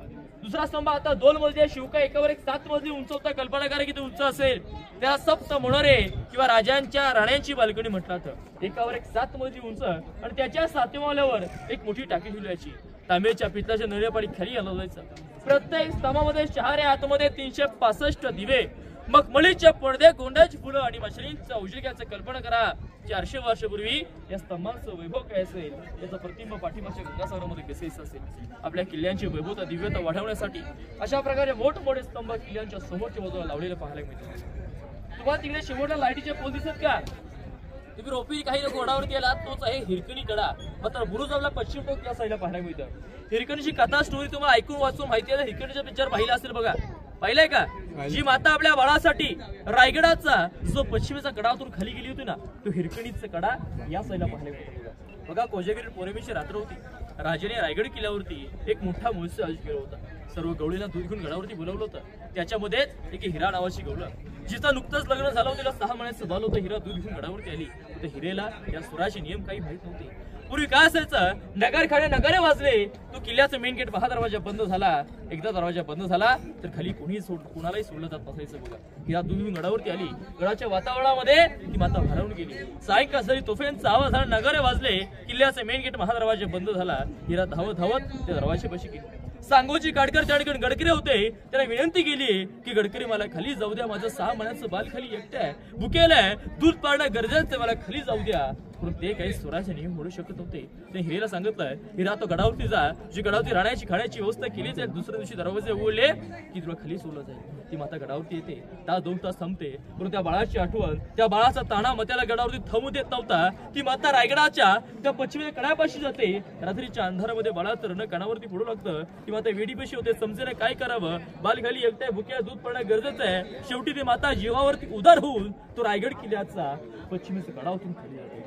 दुसरा स्तंभ आता 2 मजली आहे. शिवका एकावर एक 7 मजली उंच होता. कल्पना करा किती उंच असेल. त्याला सप्त मनोरे किंवा राण्यांची बाल्कनी म्हटलं जातं. एकावर एक 7 मजली उंच आणि त्याच्या 7व्या मजल्यावर एक मोठी टाकी ठेवल्याची. तांब्याच्या पितळाच्या नळ्या पाणी खाली आणलं जायचं. प्रत्येक स्तंभामध्ये 4 आतमध्ये 365 दिवे, मखमलीचे पडदे, गोंड्याची फुलं आणि मशनींचा उजेडाचं. कल्पना करा 400 वर्षापूर्वी या स्तंभांचं वैभव काय असेल, याचा प्रतिबिंब पाठीमागच्या गंगासागरामध्ये कसे असेल. आपल्या किल्ल्यांची वैभवता दिव्यता वाढवण्यासाठी अशा प्रकारे मोठमोठे स्तंभ किल्ल्यांच्या समोरच्या बाजूला लावलेले पाहायला मिळतात. तुम्हाला तिकडे शेवटला लाईटीचे पोल दिसत का? तुम्ही रोपी काही लोक ओढावरती आलात, तोच आहे हिरकणी कडा. मात्र बुरुजाला पश्चिम टोक या साईडला पाहायला मिळतं. हिरकणीची कथा स्टोरी तुम्हाला ऐकून वाचून माहिती आहे. हिरकणीचा पिक्चर पाहिला असेल बघा, पाहिलाय का? जी माता आपल्या बाळासाठी रायगडाचा जो पश्चिमेचा कडातून खाली गेली होती ना, तो हिरकणीचा कडा या साईडला पाहायला मिळतो. बघा कोजागिरी पौर्णिमेची रात्र होती. राजाने रायगड किल्ल्यावरती एक मोठा महोत्सव आयोजित केला होता. सर्व गवळींना दूध घेऊन गडावरती बोलवलं होतं. त्याच्यामध्येच एक हिरा नावाची गवळं, जिचं नुकतंच लग्न झालं होतं, तिला 6 महिन्याचं झालं होतं. हिरा दूध घेऊन गडावरती आली. तर हिरेला या सुराचे नियम काही माहित नव्हते. पूर्वी काय असायचं, नगारखाने नगारे वाजले तो किल्ल्याचा मेन गेट 10 दरवाजा बंद झाला. एकदा दरवाजा बंद झाला तर खाली कोणालाही सोडलं जात नसायचं. बघा हिरा दूध घेऊन गडावरती आली. गडाच्या वातावरणामध्ये ती माता भारावून गेली. सायंकाळ झाली, तोफेंचा आवाज झाला, नगारे वाजले, किल्ल्याचा मेन गेट 10 दरवाजा बंद झाला. हिरा धावत त्या दरवाजा बशी गेली. सांगोची काडकर त्या ठिकाणी गडकरी होते. त्याने विनंती केली की गडकरी मला खाली जाऊ द्या, माझं 6 महिन्याचं बाल खाली एकटं आहे, भुकेलंय, दूध पाळणं गरजेचं, मला खाली जाऊ द्या. पण ते काही स्वराचे नियम मोडू शकत होते. ते हिरेला सांगितलंय, हिरा तो गडावरती जा, जी गडावरती राहण्याची खाण्याची व्यवस्था केलीच आहे. दुसऱ्या दिवशी दरवाजे उघडले की तुला खाली सोडलं जाईल. ती माता गडावरती येते, 2 तास थांबते. पण त्या बाळाची आठवण, त्या बाळाचा ताणा मग त्याला गडावरती थांबू देत नव्हता. ती माता रायगडाच्या त्या पश्चिमेच्या कड्यापाशी जाते. रात्रीच्या अंधारामध्ये बाळाचं रण कानावरती पडू लागतं. ती माता वेडीपाशी होते, समजेना काय करावं. बाल खाली एकट्या भुक्या, दूध पाळणं गरजेचं आहे. शेवटी ती माता जीवावरती उदार होऊन तो रायगड किल्ल्याचा पश्चिमेच्या गडावरून खाली जाते.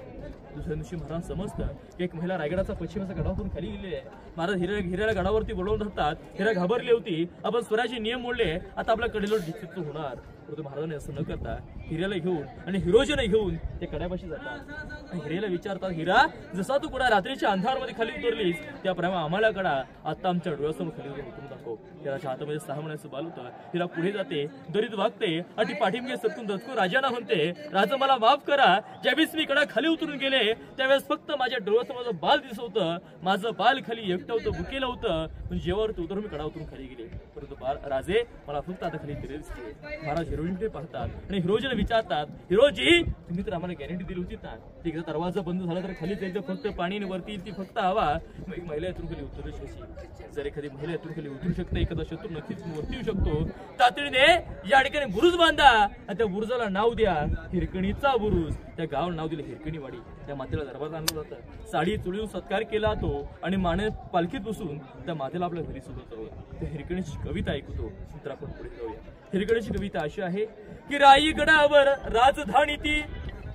दुसऱ्या दिवशी महाराज समजतं की एक महिला रायगडाचा पश्चिमेच्या गडावरून खाली गेलेली आहे. महाराज हिऱ्याला गडावरती बोलवून धरतात. हिरा घाबरली होती, आपण स्वराचे नियम मोडले, आता आपल्या कडेलो डिस्ट्रिक्ट होणार. परंतु महाराजांनी असं न करता हिऱ्याला घेऊन आणि हिरोजीने घेऊन ते कड्यापाशी जातात. हिरेला विचारतात, हिरा जसा तू कडा रात्रीच्या अंधारामध्ये खाली उतरलीस त्याप्रमाणे आम्हाला कडा आता आमच्या डोळ्यासमोर खाली उतरून दाखव. हिराच्या हातामध्ये 6 महिन्याचं बाल होतं. हिरा पुढे जाते, दरीत वागते आणि पाठीमागे सटकून दचकून राजांना म्हणते, राजा मला माफ करा, ज्यावेळेस मी कडा खाली उतरून गेले त्यावेळेस फक्त माझ्या डोळ्यासमोर माझं बाल दिसत होतं. माझं बाल खाली एकटं होतं, भुकेलं होतं. पण जेव्हा उतरून मी कडा उतरून खाली गेले. परंतु राजे मला फक्त आता खाली तिरे दिसते. महाराज हिरोजीकडे पाहतात आणि हिरोजीला विचारतात, हिरोजी तुम्ही तर आम्हाला गॅरंटी दिली होती ना, एकदा दरवाजा बंद झाला तर खाली जाईल, फक्त पाणी वरती ती फक्त हवा. एक महिला यातून खाली उतरू शकते. जर एखादी महिला यातून खाली उतरू शकते, एखादा शत्रू नक्कीच वरती येऊ शकतो. तातडीने या ठिकाणी बुरुज बांधा आणि त्या बुरुजाला नाव द्या हिरकणीचा बुरुज. त्या गावाला नाव दिलं हिरकणीवाडी. त्या मातेला दरबार आणलं जातं. साडी चुळून सत्कार केला तो आणि माने पालखीत बसून त्या मातेला आपल्या घरी सोबत जाऊया. त्या हिरकणीची कविता ऐकतो. तर आपण पुढे जाऊया. हिरकणीची कविता अशी आहे की राईगडावर राजधानी ती,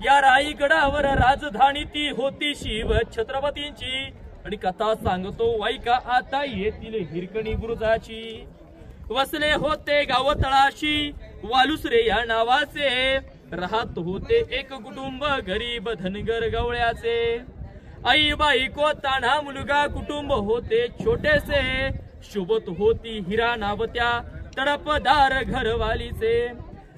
या राईगडावर राजधानी ती होती शिव छत्रपतींची. आणि कथा सांगतो ऐका आता येतील हिरकणी बुरुजाची. वसले होते गाव तळाशी वालुसरे या नावाचे, राहत होते एक कुटुंब गरीब धनगर गवळ्याचे, आई बायको तान्हा मुलगा कुटुंब होते छोटेसे, शोभत होती हिरा नावत्या तडपदार घरवालीचे,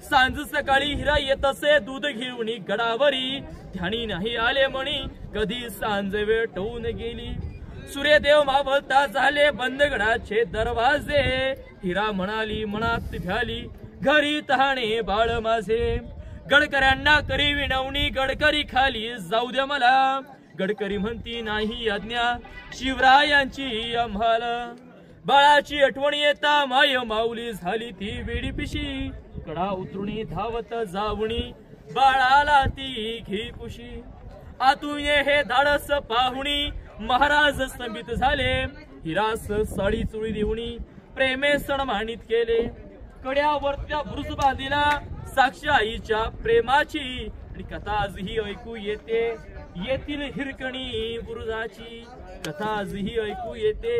सांज सकाळी हिरा येत असे दूध घेऊन गडावरी, ध्यानी नाही आले म्हणी कधी सांज वेळ टवून गेली, सूर्यदेव मावळता झाले बंद गडाचे दरवाजे, हिरा म्हणाली मनात भ्याली घरी तहाणे बाळ माझे, गडकऱ्यांना करी विनवणी गडकरी खाली जाऊ द्या मला, गडकरी म्हणती नाही आज्ञा शिवरायांची आम्हाला, बाळाची आठवण येता माय माऊली झाली ती वेडी पिशी, कडा उतरुणी धावत जावणी बाळाला ती घे कुशी, आतून हे धाडस पाहुणी महाराज स्तंभित झाले, हिरास साडी चुळी देऊनी प्रेमे सण मानित केले, कड्यावर त्या बुरुज बांधिला साक्ष आईच्या प्रेमाची, आणि कथा आजही ऐकू येते येतील हिरकणी बुरुजाची, कथा आजही ऐकू येते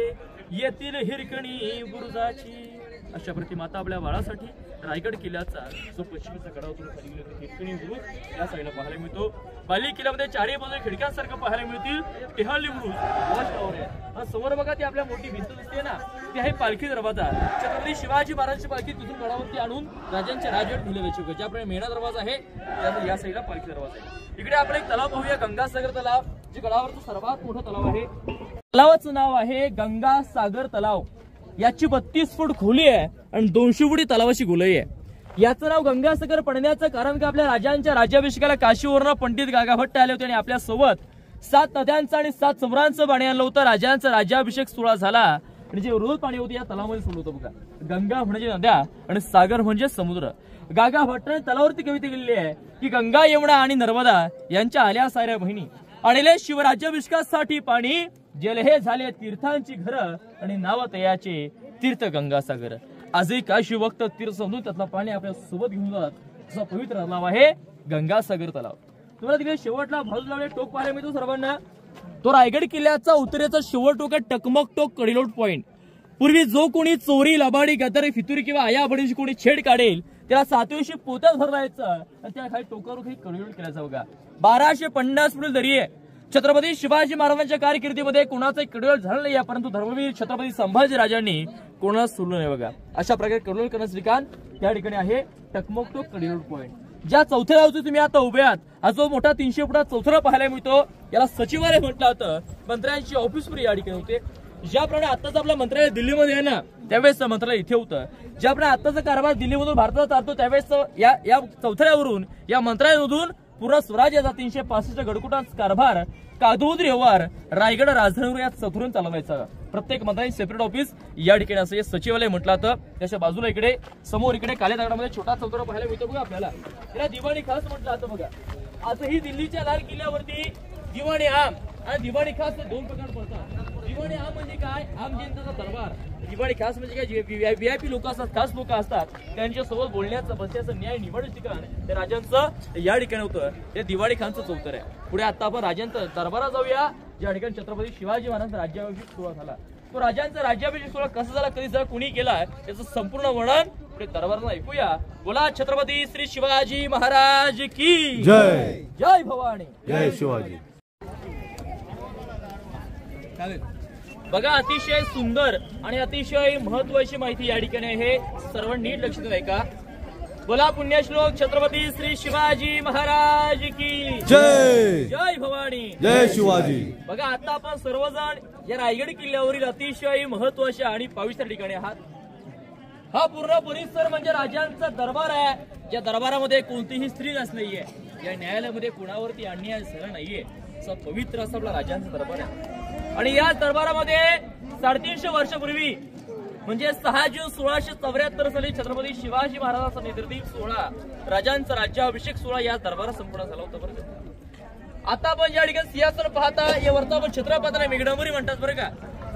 येतील हिरकणी बुरुजाची. अशा प्रतिमाता आपल्या बाळासाठी रायगड किल्ल्याचा जो पश्चिमेचा कडा उतरून खाली गेला हिरकणी बुरुज या साईडला पाहायला मिळतो. बाली किल्ल्यामध्ये चारही बाजूला खिडक्यांसारखं पाहायला मिळतील टेहळणी बुरुज वॉच टॉवर आहे. हा समोर बघा ती आपल्या मोठी भिंत दिसते ना, ती आहे पालखी दरवाजा. छत्रपती शिवाजी महाराजांची पालखी तिथून गडावरती आणून राजांच्या राजवट दिले जायचे. ज्याप्रमाणे मेणा दरवाजा आहे या साईडला पालखी दरवाजा आहे. इकडे आपण एक तलाव पाहूया, गंगासागर तलाव, जे गडावरचं सर्वात मोठं तलाव आहे. तलावाचं नाव आहे गंगासागर तलाव. याची 32 फूट खोली आहे आणि 200 फुटी तलावाची गोलाई आहे. याचं नाव गंगासागर पडण्याचं कारण का आपल्या राजांच्या राज्याभिषेकाला काशीवरून पंडित गागाभट्ट आले होते आणि आपल्या सोबत 7 नद्यांचं आणि 7 समुद्रांचं पाणी आणलं होतं. राजांचा राज्याभिषेक सोहळा झाला आणि जे रोज पाणी होतं या तलावामध्ये सोडलं होतं बघा. गंगा म्हणजे नद्या आणि सागर म्हणजे समुद्र. गागाभट्टाने तलावावरती कविता लिहिली आहे की गंगा यमुना आणि नर्मदा यांच्या आल्या साऱ्या बहिणी, आणले शिवराज्याभिषेकासाठी पाणी, जलहे झाले तीर्थांची घर आणि नाव तयाचे तीर्थ गंगासागर. आजही काशी भक्त तीर्थ समजून त्यातलं पाणी आपल्या सोबत घेऊन जातात. असा पवित्र तलाव आहे गंगासागर तलाव. तुम्हाला तिकडे शेवटला बाजूला टोक पाहायला मिळतो सर्वांना. तो रायगड किल्ल्याचा उत्तरेचा शेवट टोक आहे टकमक टोक कडिलोट पॉइंट. पूर्वी जो कोणी चोरी लबाडी गदारी फितुरी किंवा आयाबडीची कोणी छेड काढेल त्याला 7 वर्षी पोत्यात भरायचं आणि त्या खाली टोकावर काही कडिलोट केल्याचा बघा. 1250 फूट दरी आहे. छत्रपती शिवाजी महाराजांच्या कारकिर्दीमध्ये कोणाचाही कडिलोट झाला नाही, परंतु धर्मवीर छत्रपती संभाजी राजांनी कोणाला सोडलं नाही बघा. अशा प्रकारे कडिलोट करण्याचं ठिकाण त्या ठिकाणी आहे टकमक टोक कडिलोट पॉइंट. ज्या चौथ्या गावचे तुम्ही आता उभे आहात, हा जो मोठा 300 फुटा चौथरा पाहायला मिळतो याला सचिवालय म्हटलं होतं. मंत्र्यांची ऑफिस या ठिकाणी होते. ज्याप्रमाणे आताच आपलं मंत्रालय दिल्लीमध्ये आहे ना, त्यावेळेस मंत्रालय इथे होतं. ज्याप्रमाणे आताचा कारभार दिल्लीमधून भारतात चालतो त्यावेळेस या चौथऱ्यावरून या मंत्रालयामधून पूर्ण स्वराज्याचा 365 गडकुटांचा कारभार कागदोपत्री व्यवहार रायगड राजधानीवर या चौथरून चालवायचा. प्रत्येक मंत्र्यांची सेपरेट ऑफिस या ठिकाणी असं सचिवालय म्हटलं जातं. त्याच्या बाजूला इकडे समोर इकडे काळ्या दगडामध्ये छोटा चौथरा पाहायला मिळतो बघा आपल्याला. याला दिवाणी खास म्हटलं जातं बघा. आजही दिल्लीच्या लाल किल्ल्यावरती दिवाणी आम आणि दिवाणी खास 2 प्रकार पडतात. दिवाणी आम म्हणजे काय, आम जनतेचा दरबार. दिवाणी खास म्हणजे काय, VIP लोक असतात, खास लोक असतात, त्यांच्यासोबत बोलण्याचं बसण्याचं न्याय निवडण्याचं ठिकाण ते राजांचं या ठिकाणी होतं. ते दिवाणी खानचं चौतर आहे. पुढे आता आपण राजांचं दरबारात जाऊया, ज्या ठिकाणी छत्रपती शिवाजी महाराजांचा राज्याभिषेक सोहळा झाला. तो राजांचा राज्याभिषेक सोहळा कसा झाला, कधी झाला, कुणी केला, याचं संपूर्ण वर्णन पुढे दरबारात ऐकूया. बोला छत्रपती श्री शिवाजी महाराज की जय. जय भवानी. जय शिवाजी. बघा अतिशय सुंदर आणि अतिशय महत्वाची माहिती या ठिकाणी आहे. सर्व नीट लक्ष देऊ ऐका. बोला पुण्यश्लोक छत्रपती श्री शिवाजी महाराज की जय. जय भवानी. जय शिवाजी. बघा आता आपण सर्वजण या रायगड किल्ल्यावरील अतिशय महत्वाच्या आणि पवित्र ठिकाणी आहात. हा पूर्ण परिसर म्हणजे राजांचा दरबार आहे. या दरबारामध्ये कोणतीही स्त्री नाहीये. या न्यायालयामध्ये कोणावरती अन्याय झाला नाहीये. असा पवित्र असा आपला राजांचा दरबार आहे. आणि या दरबारामध्ये 350 वर्षापूर्वी म्हणजे 6 जून 1674 साली छत्रपती शिवाजी महाराजांचा नेतृत्व सोहळा राजांचा राज्याभिषेक सोहळा या दरबारात संपूर्ण झाला होता बरं. आता आपण ज्या ठिकाणी सिंहासन पाहता या वरता आपण छत्रपतीला मेघडंबरी म्हणतात बरं का.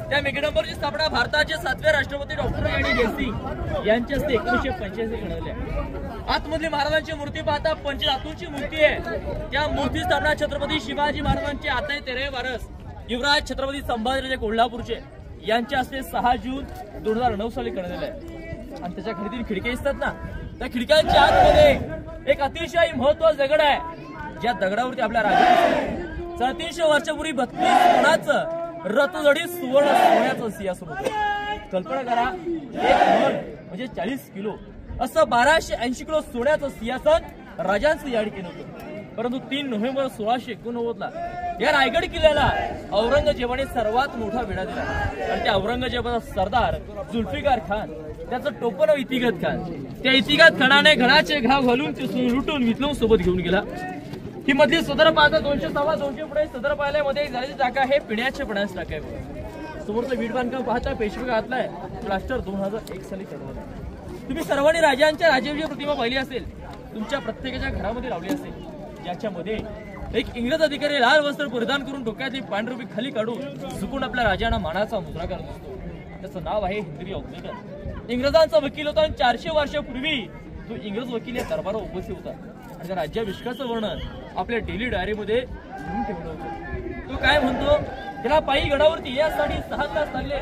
त्या मेघडंबरीची स्थापना भारताचे 7वे राष्ट्रपती डॉक्टर राणी जयसिंग यांच्या हस्ते 1985 करण्यात आली. आतमधली महाराजांची मूर्ती पाहता पंचधातूंची मूर्ती आहे. त्या मूर्ती स्थापना छत्रपती शिवाजी महाराजांचे आता 13वे वारस युवराज छत्रपती संभाजीराजे कोल्हापूरचे यांच्या हस्ते 6 जून 2009 साली करण्यात आले. आणि त्याच्या खाली 3 खिडक्या दिसतात ना, त्या खिडक्यांच्या आतमध्ये एक अतिशय महत्वाचा दगड आहे, ज्या दगडावरती आपल्या राजाने 300 वर्षापूर्वी 32 गुणाचं रथजडीत सोन्याचं सिंहासन होतं. कल्पना करा, एक मन म्हणजे 40 किलो असं 1280 किलो सोन्याचं सिंहासन राजांचं या ठिकाणी होतं. परंतु 3 नोव्हेंबर 1689ला या रायगड किल्ल्याला औरंगजेबाने सर्वात मोठा वेढा दिला आणि त्या औरंगजेबाचा सरदार जुल्फिकार खान, त्याचं टोपण इतिगत खान, त्या इतिगत खानाने घराचे घाव घालून ते लुटून वितलून सोबत घेऊन गेला. ही मधली सदर पाहता 200 पुढे सदर पाहिल्यामध्ये झालेली जागा हे पिण्याचे पाण्याची टाका आहे. समोरचं वीट बांधकाम पाहता पेशवे घातलाय, प्लास्टर 2001 साली करण्यात. तुम्ही सर्वांनी राजांच्या राजकीय प्रतिमा पाहिली असेल, तुमच्या प्रत्येकाच्या घरामध्ये लावली असेल, ज्याच्यामध्ये एक इंग्रज अधिकारी लाल वस्त्र परिधान करून डोक्यातली पांढरपी खाली काढून झुकून आपल्या राजांना मानाचा मुद्रा करत असतो. त्याचं नाव आहे हेनरी ऑक्झिटन. इंग्रजांचा वकील होता आणि 400 वर्षापूर्वी तो इंग्रज वकील या दरबारात उपस्थित होता आणि त्या राज्याभिषेकाचं वर्णन आपल्या डेली डायरीमध्ये लिहून ठेवलं होतं. तो काय म्हणतो, त्याला पायी गडावरती यासाठी 6 तास लागले.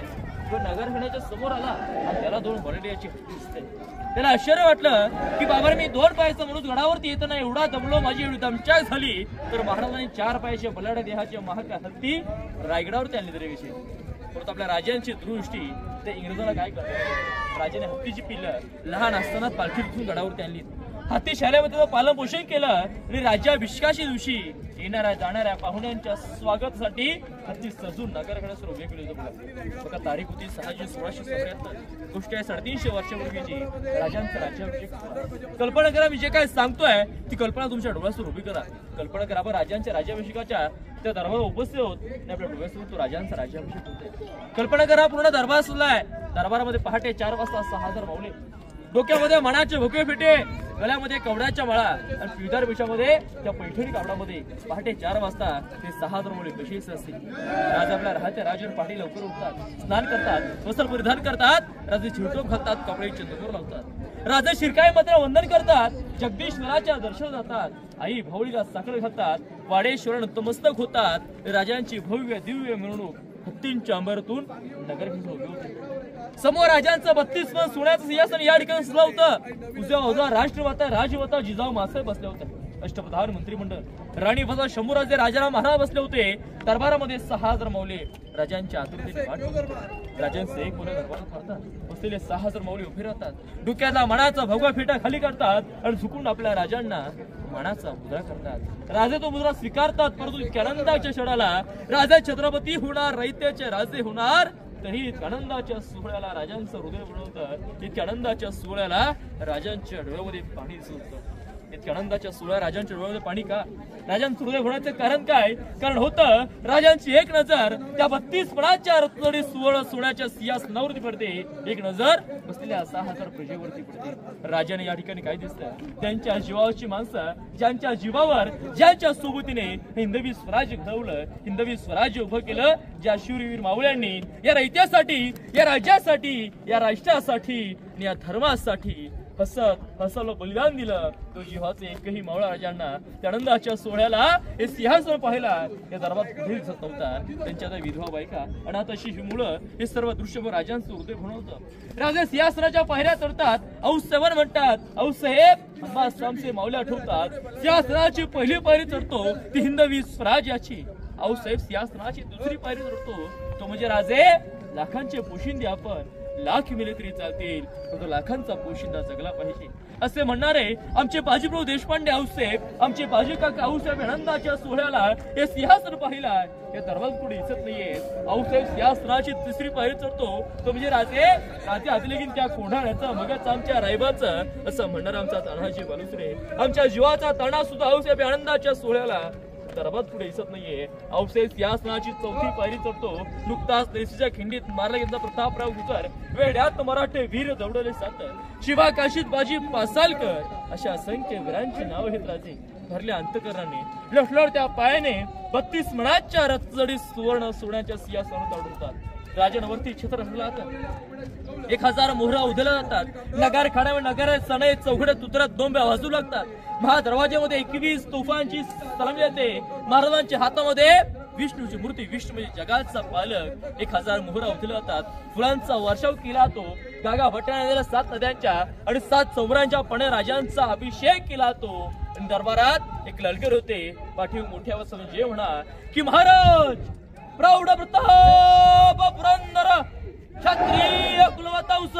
तो नगरखान्याच्या समोर आला आणि त्याला 2 बलाढ्याची हत्ती दिसते. त्याला आश्चर्य वाटलं की बाबा, मी 2 पायाचा माणूस गडावरती येताना एवढा दमलो, माझी एवढी दमछाक झाली, तर महाराजांनी 4 पायाच्या बलाढ्या देहाच्या महाग हत्ती रायगडावरती आणली तरी विषय. परंतु आपल्या राजांची दृष्टी त्या इंग्रजाला काय करते, राजाने हत्तीची पिल्लं लहान असताना पालखीतून गडावरती आणली. हत्ती शाळेमध्ये पालन पोषण केलं आणि राज्याभिषेकाच्या दिवशी येणाऱ्या जाणाऱ्या पाहुण्यांच्या स्वागतासाठी हत्ती सजून नगरकडे उभे केले होते. बघा, तारीख होती 6 जून 1677. गोष्ट आहे 350 वर्षापूर्वीची राजांचा राज्याभिषेक. कल्पना करा, मी जे काय सांगतोय ती कल्पना तुमच्या डोळ्यासमोर उभी करा. कल्पना करा, आपण राजांच्या राज्याभिषेकाच्या त्या दरबारात उपस्थित होत आणि आपल्या डोळ्यासमोर तो राजांचा राज्याभिषेक होते. कल्पना करा, पूर्ण दरबार सुद्धा दरबारामध्ये पहाटे 4 वाजता 6000 मावले, डोक्यामध्ये मनाचे भोके फेटे, गळ्यामध्ये कवड्याच्या माळा आणि पिदार वेशामध्ये त्या पैठणी कापडामध्ये पहाटे 4 वाजता ते 6000 मुले कशी असतील. राज आपल्या राहत्या राजन पाठी लवकर उठतात, स्नान करतात, वस्त्र परिधान करतात, राजे चिरटोप घालतात, कपडे चंदनवर लावतात, राजे शिरकाई मध्ये वंदन करतात, जगदीश्वराच्या दर्शन जातात, आई भावळीला साखर घालतात, वाडेश्वर नतमस्तक होतात. राजांची भव्य दिव्य मिरवणूक हत्तींच्या अंबरातून नगर उभी होती. समोर राजांचं 32 मन सोन्याचं सिंहासन या ठिकाणी सजलं होतं. उजव्या बाजूला राष्ट्रमाता राजमाता जिजाऊ मासाहेब बसले होते. अष्टप्रधान मंत्रिमंडळ, राणी प्रजा शंभूराजे राजाराम महाराज बसले होते. दरबारामध्ये 6000 मौले राजांच्या आतुरतेने वाट बघतात. राजांचे एक मुलं दरबारात करतात, बसलेले 6000 मौले उभे राहतात, डोक्याला मनाचा भगवा फेटा खाली काढतात आणि झुकून आपल्या राजांना मानाचा मुद्रा करतात. राजे तो मुद्रा स्वीकारतात. परंतु इतक्या आनंदाच्या क्षणाला राजा छत्रपती होणार, रयतेचे राजे होणार, तरी आनंदाच्या सोहळ्याला राजांचं हृदय बुडवतं. इतक्या आनंदाच्या सोहळ्याला राजांच्या डोळ्यामध्ये पाणी सुटतं. इतक्या आनंदाच्या सोहळ्या राजांच्या डोळ्यामध्ये पाणी का? राजांचं हृदय होण्याचं कारण काय? कारण होतं राजांची एक नजर त्या 32 पणाच्या रत्नजडीत सुवर्ण सोन्याच्या सिंहासनावरती पडते, एक नजर बसलेल्या 6000 प्रजेवरती पडते. राजाने या ठिकाणी काय दिसतं? त्यांच्या जीवावरची माणसं, ज्यांच्या जीवावर, ज्यांच्या सोबतीने हिंदवी स्वराज्य घडवलं, हिंदवी स्वराज्य उभं केलं, ज्या शूरवीर मावळ्यांनी या रयत्यासाठी, या राज्यासाठी, या राष्ट्रासाठी, या धर्मासाठी हसलं बलिदान दिलं, तो जीवाचे एकही मावळा राजांना त्या आनंदाच्या सोहळ्याला हे सिंहासन पाहायला या दरबारात कुठे दिसत नव्हता. त्यांच्या त्या विधवा बायका आणि आता अशी ही मुलं, हे सर्व दृश्य राजांचं हृदय बनवतं. राजे सिंहासनाच्या पायऱ्या चढतात, औ7 म्हणतात, औ साहेब आमचे मावल्या आठवतात. सिंहासनाची पहिली पायरी चढतो ती हिंदवी स्वराज्याची. औ साहेब सिंहासनाची दुसरी पायरी चढतो तो म्हणजे राजे लाखांचे पोशिंदे. आपण लाख मिले तरी चालतील, परंतु लाखांचा पोशिंदा जगला पाहिजे असे म्हणणारे आमचे बाजीप्रभू देशपांडे आऊसाहेब, आमचे बाजी काका आऊसाहेब आनंदाच्या सोहळ्याला हे सिंहासन पाहिला. हे दरबार पुढे दिसत नाहीये. आऊसाहेब सिंहासनाची तिसरी पायरी चढतो तो म्हणजे राजे हातलेगीन त्या कोंढाण्याचं मगच आमच्या रायबाचं असं म्हणणारा आमचा तानाजी बालुसरे, आमच्या जीवाचा ताणा सुद्धा आऊसाहेब आनंदाच्या सोहळ्याला दरबार पुढे दिसत नाहीये. औसेस सिंहासनाची 4थी पायरी चढतो. नुकताच देशीच्या खिंडीत मारला गेलेला प्रतापराव गुजर, वेड्यात मराठे वीर दौडले सात, शिवा काशीत बाजी पासालकर, अशा असंख्य वीरांची नाव घेत राजे भरल्या अंतकरणाने लढलढ त्या पायाने 32 मणाच्या रथजडीत सुवर्ण सोन्याच्या सिंहासनावर दौडतात. राजांवरती छत्र हल्ला 1000 मोहरा उधळल्या जातात. नगार खाड्यावर नगार सणे चौघडे तुतरत दोंब्या वाजू लागतात. महादरवाज्यामध्ये 21 तोफांची सलामी येते. महाराजांच्या हातामध्ये विष्णूची मूर्ती, विष्णू म्हणजे जगाचा पालक, 1000 मोहरा उचलले जातात, फुलांचा वर्षाव केला तो, गागा भट्टाने 7 नद्यांच्या आणि 7 सौरांच्या पण राजांचा अभिषेक केला तो. आणि दरबारात एक ललकर होते, पाठीव मोठ्या आवाजाने जे म्हणा की महाराज प्रौढ प्रताप पुरंदर क्षत्रिय कुलवंश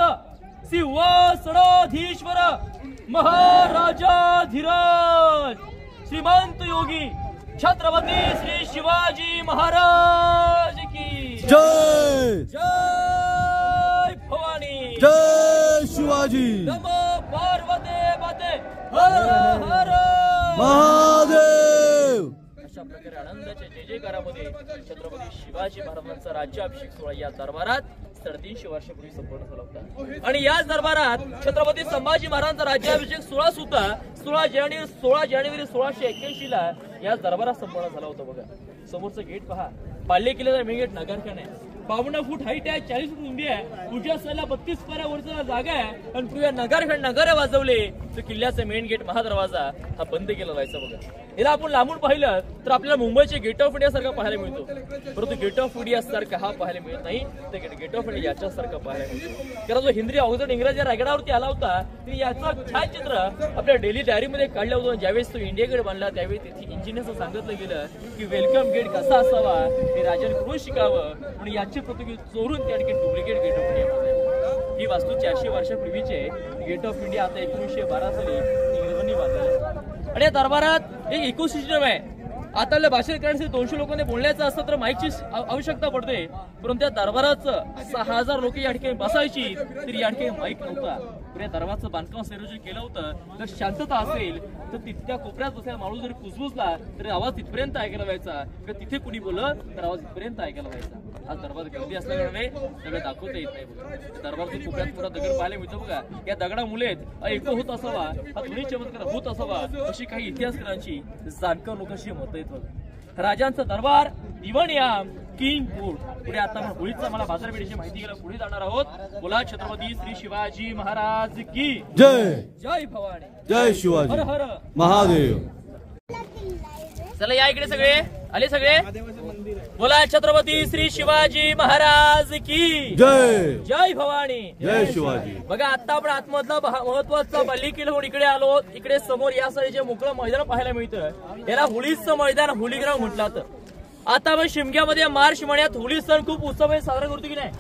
सिंहासनाधीश्वर महाराजाधिराज श्रीमंत योगी छत्रपती श्री शिवाजी महाराज की जय. जय भवानी. जय शिवाजी. नमो पार्वती माते हर हर महादेव. अशा प्रकारे आनंदाच्या जय जयकारामध्ये छत्रपती शिवाजी महाराजांचा राज्याभिषेक सोहळा या दरबारात 350 वर्षापूर्वी संपन्न झाला होता. आणि याच दरबारात छत्रपती संभाजी महाराजांचा राज्याभिषेक सोहळा सुद्धा 16 जानेवारी 1681 ला या दरबारात संपन्न झाला होता. बघा समोरचं गेट पहा, पाळले केलेलं मेन गेट नगरखाना आहे. 52 फूट हाईट आहे, 40 फूट रुंदी आहे, पुढच्या साईडला 32 पाऱ्या वरचा जागा आहे. आणि पुढे नगर वाजवले तर किल्ल्याचा मेन गेट महादरवाजा हा बंद केला जायचा. बघा याला आपण लांबून पाहिलं तर आपल्याला मुंबईचे गेट ऑफ इंडिया सारखा पाहायला मिळतो, परंतु गेट ऑफ इंडिया सारखा हा पाहायला मिळत नाही, तर गेट ऑफ इंडिया याच्यासारखा पाहायला मिळतो. कारण जो हिंद्री अगोदर इंग्रजी रायगडावरती आला होता तिने याचं छायाचित्र आपल्या डेली डायरीमध्ये काढलं होतं. ज्यावेळेस तो इंडिया गेट बांधला त्यावेळी तिथे इंजिनियरचं सांगितलं गेलं की वेलकम गेट कसा असावा हे राजांकडून शिकावं, म्हणून याची प्रतिकृती चोरून त्या ठिकाणी डुप्लिकेट गेट ऑफ इंडिया बांधलं. ही वास्तू 400 वर्षापूर्वीचे गेट ऑफ इंडिया आता 1912 साली इंग्रजांनी बांधलं. आणि या दरबारात एक इकोसिस्टम आहे. आता आपल्या भाषण करण्यासाठी 200 लोकांनी बोलण्याचं असतं तर माईकची आवश्यकता पडते, परंतु त्या दरबाराचं 6000 लोक या ठिकाणी बसायची तरी या ठिकाणी माईक नव्हता. या दरबाराचं बांधकाम संयोजन केलं होतं तर शांतता असेल तर तिथल्या कोपऱ्यात बसलेला माणूस जरी कुजबुजला तरी आवाज तिथपर्यंत ऐकायला व्हायचा, किंवा तिथे कुणी बोलत तर आवाज तिथपर्यंत ऐकायला व्हायचा. आज दरबार गर्दी असल्यामुळे सगळं दाखवता येत नाही. बघा दरबारच्या कोपऱ्यात पुरा दगड पाहायला मिळतो. बघा या दगडामुळेच ऐकू होत असावा, हा थोडी चमत्कार होत असावा अशी काही इतिहासकारांची जाणकार लोकांशी मत आहेत. बघा राजांचा दरबार, दिवाणयाम, किंग कोर्ट. पुढे आता आपण होळीचा मला बाजारपेठेची माहिती घ्यायला पुढे जाणार आहोत. बोला छत्रपती श्री शिवाजी महाराज की जय. जय भवानी. जय शिवाजी. हर हर महादेव. चला या इकडे सगळे आले सगळे. बोला छत्रपती श्री शिवाजी महाराज की जय. जय भवानी. जय शिवाजी. बघा आता आपण आतमधला महत्वाचा बालेकिल्ला इकडे आलो. इकडे समोर या साईडचे मोकळं मैदान पाहायला मिळतं. याला होळीचं मैदान, होली ग्राउंड म्हटलं जातं. आता आपण शिमग्यामध्ये मार्च महिन्यात होळी सण खूप उत्सवाने साजरा करतो की नाही.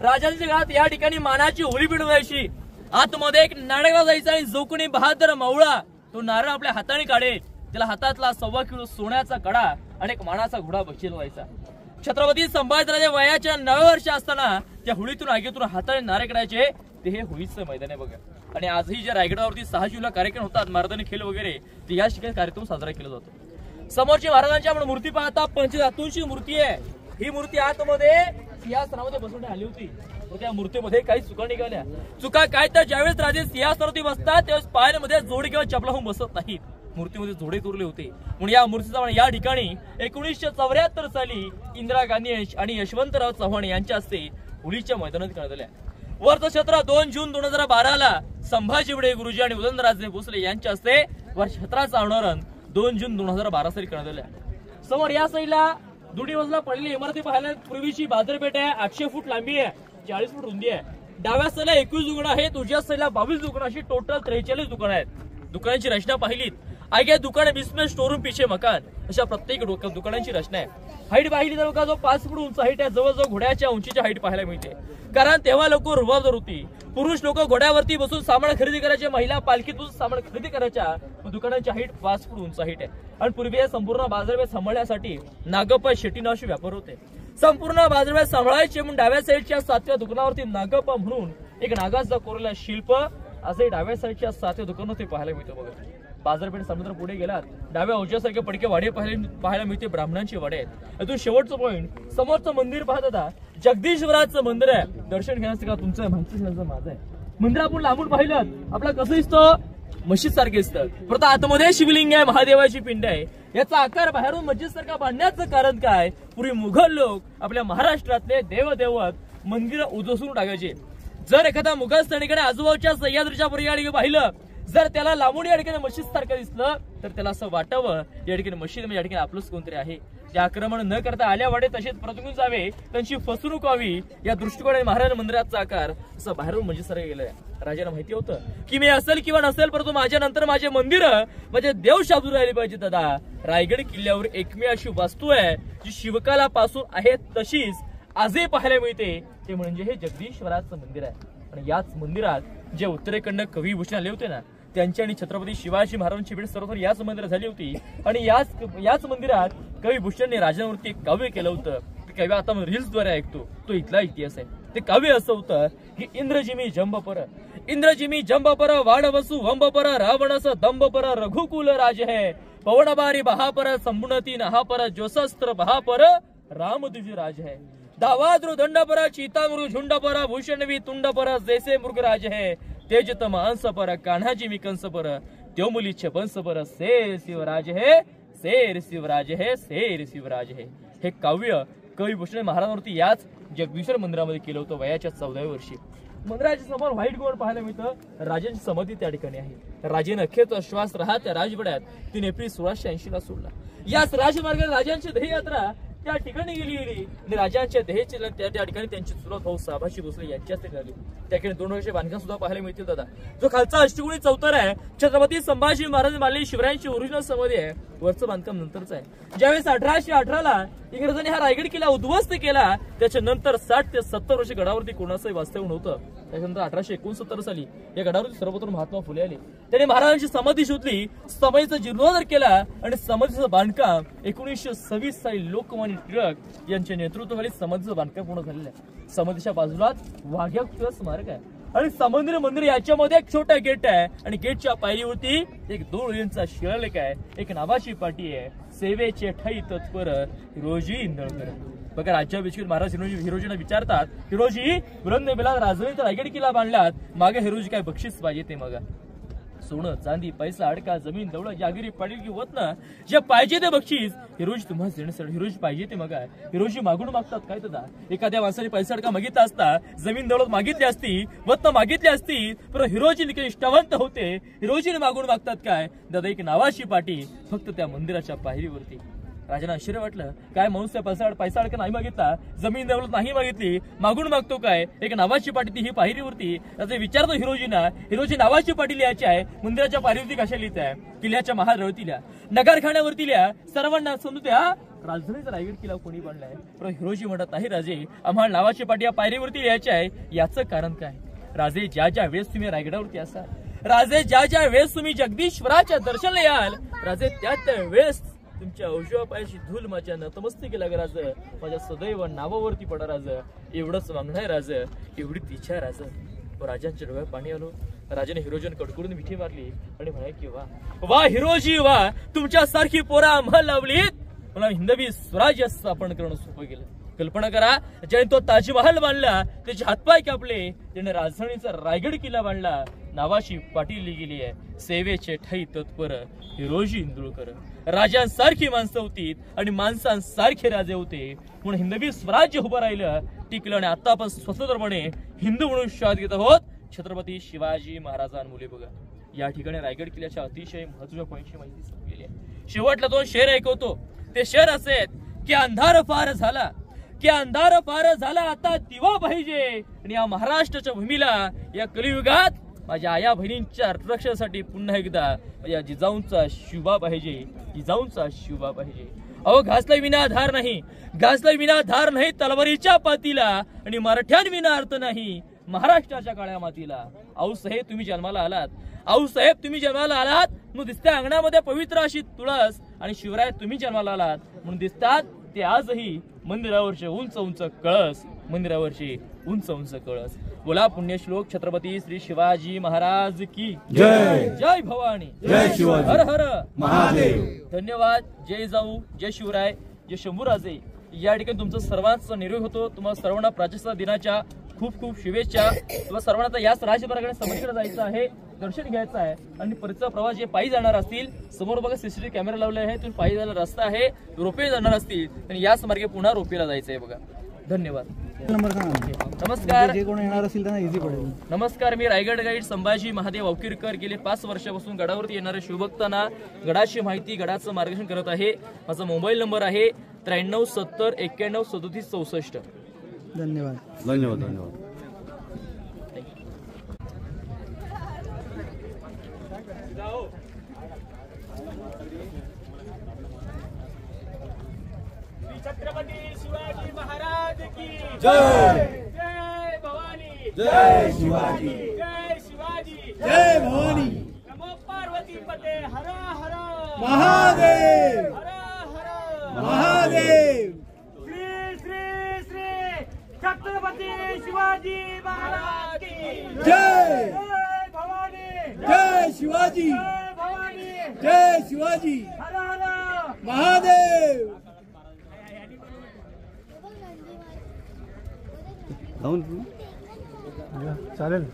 राजांच्या काळात या ठिकाणी मानाची होळी पेटवायची. आतमध्ये एक नारळ जायचा आणि जो कोणी बहादर मावळा तो नारळ आपल्या हाताने काढेल त्याला हातातला 1.25 किलो सोन्याचा कडा आणि एक मानाचा घोडा बक्षीस व्हायचा. छत्रपती संभाजीराजे वयाच्या 9 वर्ष असताना त्या होळीतून आगीतून हाताने नारे काढायचे ते हे होळीचं मैदान आहे. बघा आणि आजही जे रायगडावरती 6 जूनला कार्यक्रम होतात मर्दानी खेळ वगैरे ते या ठिकाणी कार्यक्रम साजरा केला जातो. समोरची महाराजांची आपण मूर्ती पाहता पंचधातूंची मूर्ती आहे. ही मूर्ती आतमध्ये सिंहासनामध्ये बसवण्यात आली होती. त्या मूर्तीमध्ये काही चुका निघाल्या. चुका काय तर ज्यावेळेस राजे सिंहासनावरती बसतात त्यावेळेस पायांमध्ये जोड किंवा चपला होऊन बसत नाहीत. मूर्तीमध्ये जोडे कोरले होते. म्हणून या मूर्तीचा या ठिकाणी 1974 साली इंदिरा गांधी आणि यशवंतराव चव्हाण यांच्या हस्ते होळीच्या मैदानात करण्यात आल्या. वर्षछत्र 2 जून 2012 ला संभाजी भिडे गुरुजी आणि उदयनराजे भोसले यांच्या हस्ते वर्षछत्राचं अनावरण 2 जून 2012 साली करण्यात आलं. समोर या साईडला दुडी बाजूला पडलेली इमारती पाहायला पूर्वीची बाजारपेठ आहे. 800 फूट लांबी आहे, 40 फूट रुंदी आहे. डाव्या साईडला 21 दुकानं आहेत, उजव्या साईडला 22 दुकानं, अशी टोटल 43 दुकानं आहेत. दुकानांची रचना पाहिलीत आगे दुकान बिझनेस स्टोरूम पीछे मकान अशा प्रत्येक दुकानांची रचना आहे. हाईट पाहिली तर बघा जो 5 फूट उंच हाईट आहे, जवळजवळ घोड्याच्या उंचीची हाईट पाहायला मिळते. कारण तेव्हा लोक रुबाबदार होती. पुरुष लोक घोड्यावरती बसून सामान खरेदी करायचे, महिला पालखीत बसून सामान खरेदी करायच्या. दुकानांची हाईट 5 फूट उंच हाईट आहे. आणि पूर्वी संपूर्ण बाजारपेठ सांभाळण्यासाठी नागप्पा शेट्टी नावाचे व्यापार होते. संपूर्ण बाजारपेठ सांभाळायचे म्हणून डाव्या साईडच्या 7व्या दुकानावरती नागप्पा म्हणून एक नागाचा कोरलेला शिल्प असे डाव्या साईडच्या 7व्या दुकानावरती पाहायला मिळतं. बघा बाजारपेठ समुद्र पुढे गेलात डाव्या उजव्यासारखे पडके वाडे पाहायला मिळते. ब्राह्मणांची वाडे आहेत. इथून शेवटचं पॉईंट समोरचं मंदिर पाहत होता जगदीश्वराचं मंदिर आहे. दर्शन घेण्याचं का तुमचं माहिती माझं आहे. मंदिर आपण लांबून पाहिलं आपला कसं दिसतं, मशीद सारखे दिसतं. परत आतमध्ये शिवलिंग आहे, महादेवाची पिंड आहे. याचा आकार बाहेरून मस्जिद सारखा बांधण्याचं कारण काय, पूर्वी मुघल लोक आपल्या महाराष्ट्रातले देवदेवत मंदिर उद्ध्वसून टाकायचे. जर एखादा मुघल सैनिकाने आजूबाजूच्या सह्याद्रीच्या परियाळी पाहिलं जर त्याला लांबून या ठिकाणी मशीद सारखं दिसलं तर त्याला असं वाटावं या ठिकाणी मशीद म्हणजे या ठिकाणी आपलंच कोणतरी आहे. ते आक्रमण न करता आल्या वाडे तसेच परतून जावे, त्यांची फसवणूक व्हावी या दृष्टिकोनाने महाराज मंदिराचा आकार असं बाहेरून म्हणजे सर गेलंय. राजाला माहिती होतं की मी असेल किंवा नसेल, परंतु माझ्या नंतर माझे मंदिर माझे देव शाबून राहिले पाहिजे. दादा, रायगड किल्ल्यावर एकमेव अशी वास्तू आहे जी शिवकालापासून आहे तशीच आजही पाहायला मिळते, ते म्हणजे हे जगदीश्वराचं मंदिर आहे. आणि याच मंदिरात जे उत्तरेकडनं कवी भूषण आले होते ना, त्यांची आणि छत्रपती शिवाजी महाराजांची भेट सर्वत्र याच मंदिरात झाली होती. आणि याच मंदिरात कवी भूषणने राजांवरती एक काव्य केलं होतं. ते काव्य आता मी रील्सद्वारे ऐकतो, तो इथला इतिहास आहे. ते काव्य असं होतं की इंद्रजिमी जंबपर वाडवसु वंबपर रावणस दंबपर रघुकुल राज है, पवनबारी बहापर संबुणती नहापर ज्योशस्त्र बहापर राम तुझे राज है, दावाद्रु दंडपर चीतामृ झुंडपर भूषणवी तुंडपर जैसे मृगराज है, तेजतम अंसपर कान्हाजी मी कंसपर त्योमुली छपंसपर शेर शिवराज है, शेर शिवराज है, शेर शिवराज है. हे काव्य कवी भूषण महाराजांवरती याच जगदीश्वर मंदिरामध्ये केलं होतं वयाच्या 14व्या वर्षी. मंदिराच्या समोर व्हाईट गोल्ड पाहायला मिळतं. राजांची समाधी त्या ठिकाणी आहे. राजेनं अखेरचा श्वास राहत त्या राजवाड्यात 3 एप्रिल 1680 ला सोडला. याच राजमार्गाने राजांची देहयात्रा त्या ठिकाणी गेली आणि राजांच्या देहेची त्या ठिकाणी त्यांची चुलत भाऊ साभाशी भोसले यांच्याच झाली. त्याकडे 2 वर्षे बांधकाम सुद्धा पाहायला मिळतील. दादा, जो खालचा अष्टकोनी चौतर आहे छत्रपती संभाजी महाराज मानलेली शिवरायांची ओरिजिनल समाधी आहे. वरचं बांधकाम नंतरच आहे. ज्यावेळेस 1818 ला इंग्रजांनी हा रायगड किल्ला उद्ध्वस्त केला, त्याच्यानंतर 60 ते 70 वर्ष गडावरती कोणाचंही वास्तव्य नव्हतं. त्याच्यानंतर 1869 साली या गडावरती सर्वत्र महात्मा फुले आले. त्याने महाराजांची समाधी शोधली, समाधीचा जीर्णोद्धार केला आणि समाधीचं बांधकाम 1926 साली लोकमान्य टिळक यांच्या नेतृत्वाखाली समाधीचं बांधकाम पूर्ण झालेलं आहे. समाधीच्या बाजूलाच वाघ्या स्मारक आहे आणि समुद्र मंदिर याच्यामध्ये एक छोटा गेट आहे आणि गेटच्या पायरीवरती एक 2 ओळींचा शिलालेख आहे. एक नावाची पाटी आहे, सेवेचे ठाई तत्पर हिरोजी इंदळकर. बघा, राज्याभिषेक महाराज हिरोजींना विचारतात, हिरोजी बुलंद बेला राजधानीचा रायगड किल्ला बांधलात, मागे हिरोजी काय बक्षीस पाहिजे ते मग सोनं चांदी पैसा अडका जमीन दौलत जागिरी पाटील की होत ना, जे पाहिजे ते बक्षीस हिरोजी तुम्हाला देण्यासाठी. हिरोजी पाहिजे ते मग हिरोजी मागून मागतात काय? दादा, एखाद्या माणसाने पैसा अडका मागितला असता, जमीन दौलत मागितली असती, वत्न मागितली असती, पण हिरोजी निष्ठावंत होते. हिरोजीने मागून मागतात काय? दादा, एक नावाची पाटी फक्त त्या मंदिराच्या पायरीवरती. राजांना आश्चर्य वाटलं, काय माणूस त्या पैसा अडका नाही मागितला, जमीन दौलत नाही मागितली, मागून मागतो काय? एक नावाची पाटी ती ही पायरीवरती. त्याचे विचारतो हिरोजीना, हिरोजी नावाची पाटी लिहायची आहे, मंदिराच्या पायरीवरती कशा लिहित आहे? किल्ल्याच्या महारवरती लिहा, नगरखान्यावरती लिहा, सर्वांना समजू द्या राजधानीचा रायगड किल्ला कोणी बांधलाय. पण हिरोजी म्हणत नाही, राजे आम्हाला नावाची पाटी या पायरीवरती लिहायची आहे. याचं कारण काय? राजे, ज्या ज्या वेळेस तुम्ही रायगडावरती असाल, राजे ज्या ज्या वेळेस तुम्ही जगदीश्वराच्या दर्शनाला याल, राजे त्या वेळेस तुमच्या उजव्या पायाची धूल माझ्या नतमस्तकी लाग राज, माझ्या सदैव नावावरती पडा राज. एवढंच मागणार राज, एवढीच इच्छा राज. राजांच्या डोळ्यात पाणी आलो. राजाने हिरोजीने कडकडून मिठी मारली आणि म्हणाले की वा वा हिरोजी वा, तुमच्यासारखी पोरा महल लावलीत, मला हिंदवी स्वराज्य स्थापन करणं सोपं गेलं. कल्पना करा, ज्याने तो ताजमहल बांधला, त्याचे हातपाय कापले, त्याने राजधानीचा रायगड किल्ला बांधला, नावाची पाटी लिहिली गेली आहे, सेवेचे ठाई तत्पर हिरोजी इंदुळकर. राजांसारखी माणसं होती आणि माणसांसारखे राजे होते, म्हणून हिंदवी स्वराज्य उभं राहिलं, टिकलं आणि आता आपण स्वतंत्रपणे हिंदू म्हणून श्वास घेत आहोत छत्रपती शिवाजी महाराजांमुळे. बघा, या ठिकाणी रायगड किल्ल्याच्या अतिशय महत्त्वाच्या पॉईंटची माहिती सांगलेली आहे. शेवटला 2 शेर ऐकवतो. ते शेर असे आहेत की अंधार फार झाला, की अंधार फार झाला, आता दिवा पाहिजे, आणि या महाराष्ट्राच्या भूमीला या कलियुगात माझ्या आया बहिणींच्या रक्षणासाठी पुन्हा एकदा माझ्या जिजाऊंचा शिवबा पाहिजे, जिजाऊंचा शिवबा पाहिजे. अहो, घासला विना धार नाही, घासला विना धार नाही तलवारीच्या पातीला, आणि मराठ्यांविना अर्थ नाही महाराष्ट्राच्या काळ्या मातीला. आऊ साहेब तुम्ही जन्माला आलात, आऊ साहेब तुम्ही जन्माला आलात म्हणून दिसत्या अंगणामध्ये पवित्र अशी तुळस, आणि शिवराय तुम्ही जन्माला आलात म्हणून दिसतात ते आजही मंदिरावरचे उंच उंच कळस, मंदिरावरचे उंच उंच कळस. बोला पुण्यश्लोक छत्रपती श्री शिवाजी महाराज की जय. जय भवानी, जय शिवाजी, हर हर महादेव. धन्यवाद. जय जाऊ, जय शिवराय, जय शंभूराजे. या ठिकाणी तुमचं सर्वांचा निरोप होतो. तुम्हाला सर्वांना प्रजासत्ताक दिनाच्या खूप खूप शुभेच्छा. तुम्हाला सर्वांना याच राजमार्गाने समाधीकडे जायचं आहे, दर्शन घ्यायचं आहे, आणि परतचा प्रवास जे पायी जाणार असतील, समोर बघा सीसीटीव्ही कॅमेरा लावले आहे, तुम्ही पायी जायला रस्ता आहे, रोपे जाणार असतील आणि याच मार्गे पुन्हा रोपेला जायचं आहे. बघा, धन्यवाद. नंबर सांगा. नमस्कार. जे कोण येणार असतील त्यांना इझी पडेल. नमस्कार, मी रायगड गाईड संभाजी महादेव वावकीरकर. गेले 5 वर्षापासून गडावरती येणाऱ्या शिवभक्तांना गडाची माहिती, गडाचं मार्गदर्शन करत आहे. माझा मोबाईल नंबर आहे 9370 91 37 64. धन्यवाद. धन्यवाद धन्यवाद. छत्रपती शिवाजी महाराज की जय. जय भवानी. जय शिवाजी. जय शिवाजी. जय भवानी. नमो पार्वती पते हर हर महादेव. हर हर महादेव. श्री श्री श्री छत्रपती शिवाजी महाराज की जय. जय भवानी. जय शिवाजी. जय भवानी. जय शिवाजी. हर हर महादेव. चालेल.